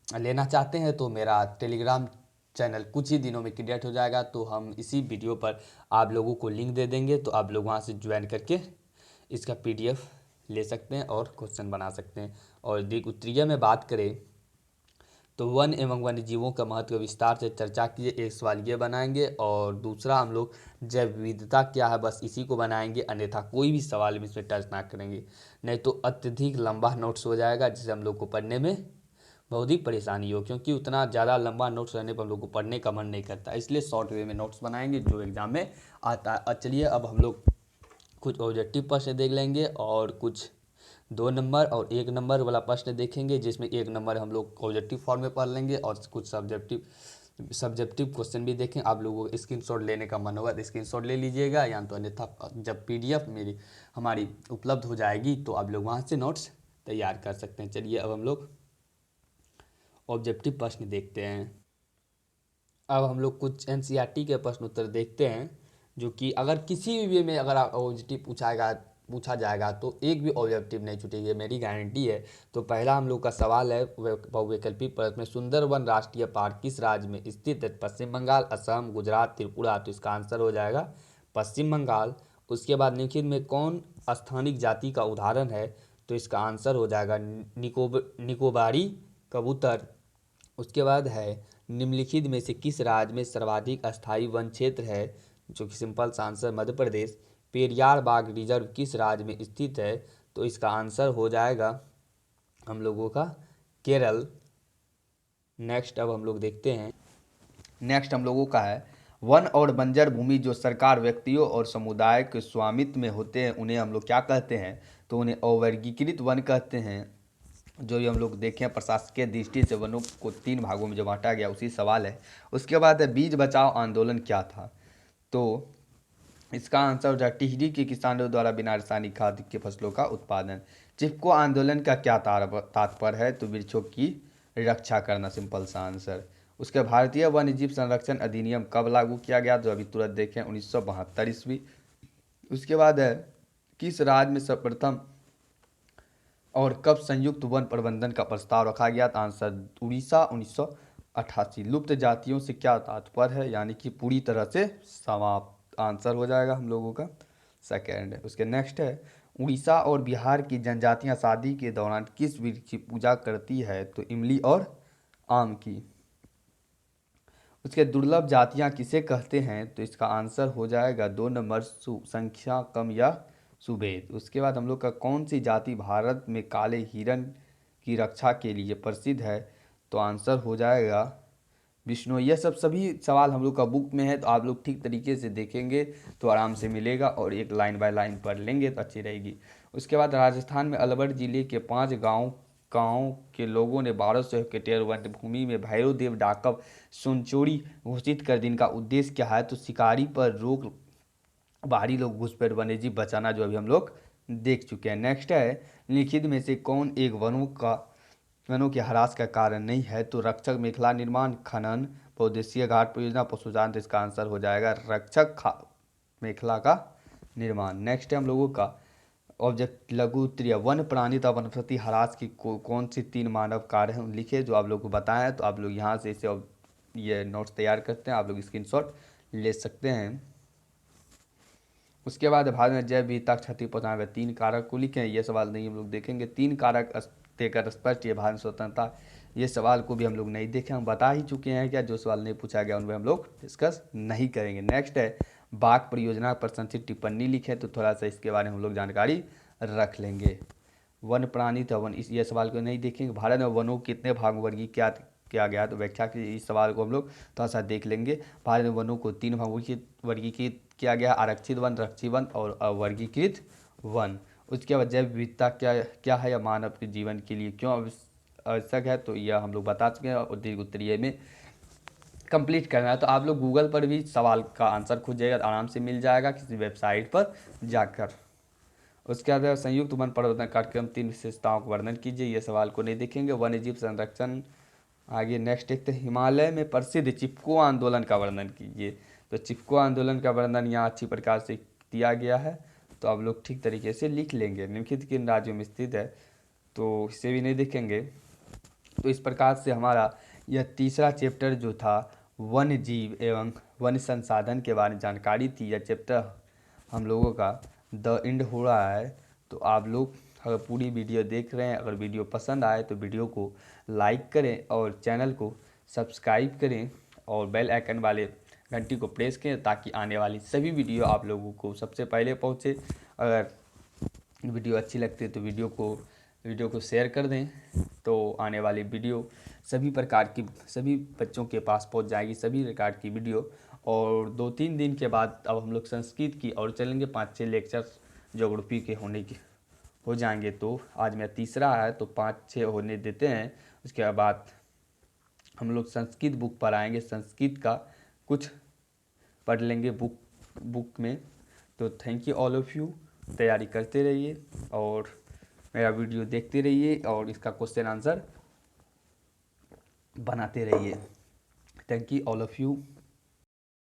लेना चाहते हैं तो मेरा टेलीग्राम चैनल कुछ ही दिनों में क्रिएट हो जाएगा, तो हम इसी वीडियो पर आप लोगों को लिंक दे देंगे, तो आप लोग वहाँ से ज्वाइन करके इसका PDF ले सकते हैं और क्वेश्चन बना सकते हैं। और दीर्घ उत्तरीय में बात करें तो वन एवं वन्य जीवों का महत्व विस्तार से चर्चा किए, एक सवाल ये बनाएंगे। और दूसरा हम लोग जैव विविधता क्या है, बस इसी को बनाएंगे, अन्यथा कोई भी सवाल में इसमें टच ना करेंगे, नहीं तो अत्यधिक लंबा नोट्स हो जाएगा, जिससे हम लोग को पढ़ने में बहुत ही परेशानी हो, क्योंकि उतना ज़्यादा लंबा नोट्स रहने पर हम लोग को पढ़ने का मन नहीं करता। इसलिए शॉर्ट वे में नोट्स बनाएंगे जो एग्जाम में आता है। चलिए अब हम लोग कुछ ऑब्जेक्टिव प्रश्न देख लेंगे और कुछ 2 नंबर और 1 नंबर वाला प्रश्न देखेंगे, जिसमें 1 नंबर हम लोग ऑब्जेक्टिव फॉर्म में पढ़ लेंगे और कुछ सब्जेक्टिव क्वेश्चन भी देखें। आप लोगों को स्क्रीनशॉट लेने का मन होगा तो स्क्रीनशॉट ले लीजिएगा, या तो अन्यथा जब PDF हमारी उपलब्ध हो जाएगी तो आप लोग वहाँ से नोट्स तैयार कर सकते हैं। चलिए अब हम लोग ऑब्जेक्टिव प्रश्न देखते हैं। अब हम लोग कुछ NCERT के प्रश्न उत्तर देखते हैं, जो कि अगर किसी भी वे में अगर ऑब्जेक्टिव पूछा जाएगा तो एक भी ऑब्जेक्टिव नहीं छूटेगी, मेरी गारंटी है। तो पहला हम लोग का सवाल है बहुवैकल्पिक प्रश्न में, सुंदरवन राष्ट्रीय पार्क किस राज्य में स्थित है। पश्चिम बंगाल, असम, गुजरात, त्रिपुरा। तो इसका आंसर हो जाएगा पश्चिम बंगाल। उसके बाद निम्नलिखित में कौन स्थानिक जाति का उदाहरण है, तो इसका आंसर हो जाएगा निकोबारी कबूतर। उसके बाद है निम्नलिखित में से किस राज्य में सर्वाधिक अस्थायी वन क्षेत्र है, जो कि सिंपल सा आंसर मध्य प्रदेश। पेरियार बाग रिजर्व किस राज्य में स्थित है, तो इसका आंसर हो जाएगा हम लोगों का केरल। नेक्स्ट अब हम लोग देखते हैं, नेक्स्ट हम लोगों का है वन और बंजर भूमि जो सरकार, व्यक्तियों और समुदाय के स्वामित्व में होते हैं उन्हें हम लोग क्या कहते हैं, तो उन्हें अवर्गीकृत वन कहते हैं। जो ये हम लोग देखें प्रशासकीय दृष्टि से वनों को 3 भागों में जो बांटा गया उसी सवाल है। उसके बाद है बीज बचाओ आंदोलन क्या था, तो इसका आंसर हो जाए टिहरी के किसानों द्वारा बिना रासायनिक खाद के फसलों का उत्पादन। चिपको आंदोलन का क्या तात्पर्य है, तो वृक्षों की रक्षा करना, सिंपल सा आंसर। उसके भारतीय वन्यजीव संरक्षण अधिनियम कब लागू किया गया, तो अभी तुरंत देखें 1972 ईस्वी। उसके बाद है किस राज्य में सर्वप्रथम और कब संयुक्त वन प्रबंधन का प्रस्ताव रखा गया, तो आंसर उड़ीसा 1988। लुप्त जातियों से क्या तात्पर्य है, यानी कि पूरी तरह से समाप्त, आंसर हो जाएगा हम लोगों का सेकेंड। उसके नेक्स्ट है उड़ीसा और बिहार की जनजातियां शादी के दौरान किस वृक्ष की पूजा करती है, तो इमली और आम की। उसके दुर्लभ जातियां किसे कहते हैं, तो इसका आंसर हो जाएगा 2 नंबर संख्या कम या सुभेद। उसके बाद हम लोग का कौन सी जाति भारत में काले हिरण की रक्षा के लिए प्रसिद्ध है, तो आंसर हो जाएगा विष्णु। यह सभी सवाल हम लोग का बुक में है, तो आप लोग ठीक तरीके से देखेंगे तो आराम से मिलेगा, और एक लाइन बाय लाइन पढ़ लेंगे तो अच्छी रहेगी। उसके बाद राजस्थान में अलवर जिले के 5 गाँव के लोगों ने 1200 हेक्टेयर वन भूमि में भैरवदेव डाकब सोनचोरी घोषित कर दी। इनका उद्देश्य क्या है, तो शिकारी पर रोक, बाहरी लोग घुसपैठ वन्यजीव बचाना, जो अभी हम लोग देख चुके हैं। नेक्स्ट है लिखित में से कौन एक वनों के ह्रास का कारण नहीं है, तो रक्षक मेखला निर्माण, खनन, बहुउद्देशीय घाट परियोजना, पशुचारण। तो इसका आंसर हो जाएगा रक्षक मेखला का निर्माण। नेक्स्ट है हम लोगों का ऑब्जेक्ट लघु उत्तरीय वन प्राणी तथा वनस्पति ह्रास की कौन सी 3 मानव कार्य हैं लिखे, जो आप लोग को बताया है। तो आप लोग यहाँ से इसे ये नोट्स तैयार करते हैं, आप लोग स्क्रीनशॉट ले सकते हैं। उसके बाद भारत में जैव विविधता क्षति पहुँचाने वाले 3 कारक को लिखें। ये सवाल नहीं हम लोग देखेंगे। 3 कारक देकर स्पष्ट ये भारत स्वतंत्रता, ये सवाल को भी हम लोग नहीं देखे, हम बता ही चुके हैं क्या। जो सवाल नहीं पूछा गया उनमें हम लोग डिस्कस नहीं करेंगे। नेक्स्ट है बाघ परियोजना पर संक्षिप्त टिप्पणी लिखें, तो थोड़ा सा इसके बारे में हम लोग जानकारी रख लेंगे। वन प्राणी तो वन, इस ये सवाल को नहीं देखेंगे। भारत में वनों के कितने भाग वर्गीकृत किया गया, तो व्याख्या की इस सवाल को हम लोग थोड़ा सा देख लेंगे। भारत में वनों को 3 भागों में वर्गीकृत किया गया, आरक्षित वन, रक्षित वन और अवर्गीकृत वन। उसके बाद जैव विविधता क्या है या मानव के जीवन के लिए क्यों आवश्यक है, तो यह हम लोग बता चुके हैं और दीर्घ उत्तरीय में कंप्लीट करना है। तो आप लोग गूगल पर भी सवाल का आंसर खोजिएगा, आराम से मिल जाएगा किसी वेबसाइट पर जाकर। उसके बाद संयुक्त वन प्रबंधन कार्यक्रम 3 विशेषताओं का वर्णन कीजिए, ये सवाल को नहीं देखेंगे। वन्य जीव संरक्षण, आगे नेक्स्ट एक हिमालय में प्रसिद्ध चिपको आंदोलन का वर्णन कीजिए। तो चिपको आंदोलन का वर्णन यहाँ अच्छी प्रकार से दिया गया है, तो आप लोग ठीक तरीके से लिख लेंगे। निम्नलिखित किन राज्यों में स्थित है, तो इसे भी नहीं देखेंगे। तो इस प्रकार से हमारा यह तीसरा चैप्टर जो था वन्य जीव एवं वन्य संसाधन के बारे में जानकारी थी, यह चैप्टर हम लोगों का द एंड हो रहा है। तो आप लोग अगर पूरी वीडियो देख रहे हैं, अगर वीडियो पसंद आए तो वीडियो को लाइक करें और चैनल को सब्सक्राइब करें और बेल आइकन वाले घंटी को प्रेस करें, ताकि आने वाली सभी वीडियो आप लोगों को सबसे पहले पहुंचे। अगर वीडियो अच्छी लगती है तो वीडियो को शेयर कर दें, तो आने वाली वीडियो सभी प्रकार की सभी बच्चों के पास पहुंच जाएगी, सभी प्रकार की वीडियो। और 2-3 दिन के बाद अब हम लोग संस्कृत की और चलेंगे, 5-6 लेक्चर्स ज्योग्राफी के हो जाएंगे। तो आज मेरा तीसरा है, तो 5-6 होने देते हैं। उसके बाद हम लोग संस्कृत बुक पर आएंगे, संस्कृत का कुछ पढ़ लेंगे बुक में। तो thank you all of you, तैयारी करते रहिए और मेरा वीडियो देखते रहिए और इसका क्वेश्चन आंसर बनाते रहिए। Thank you all of you.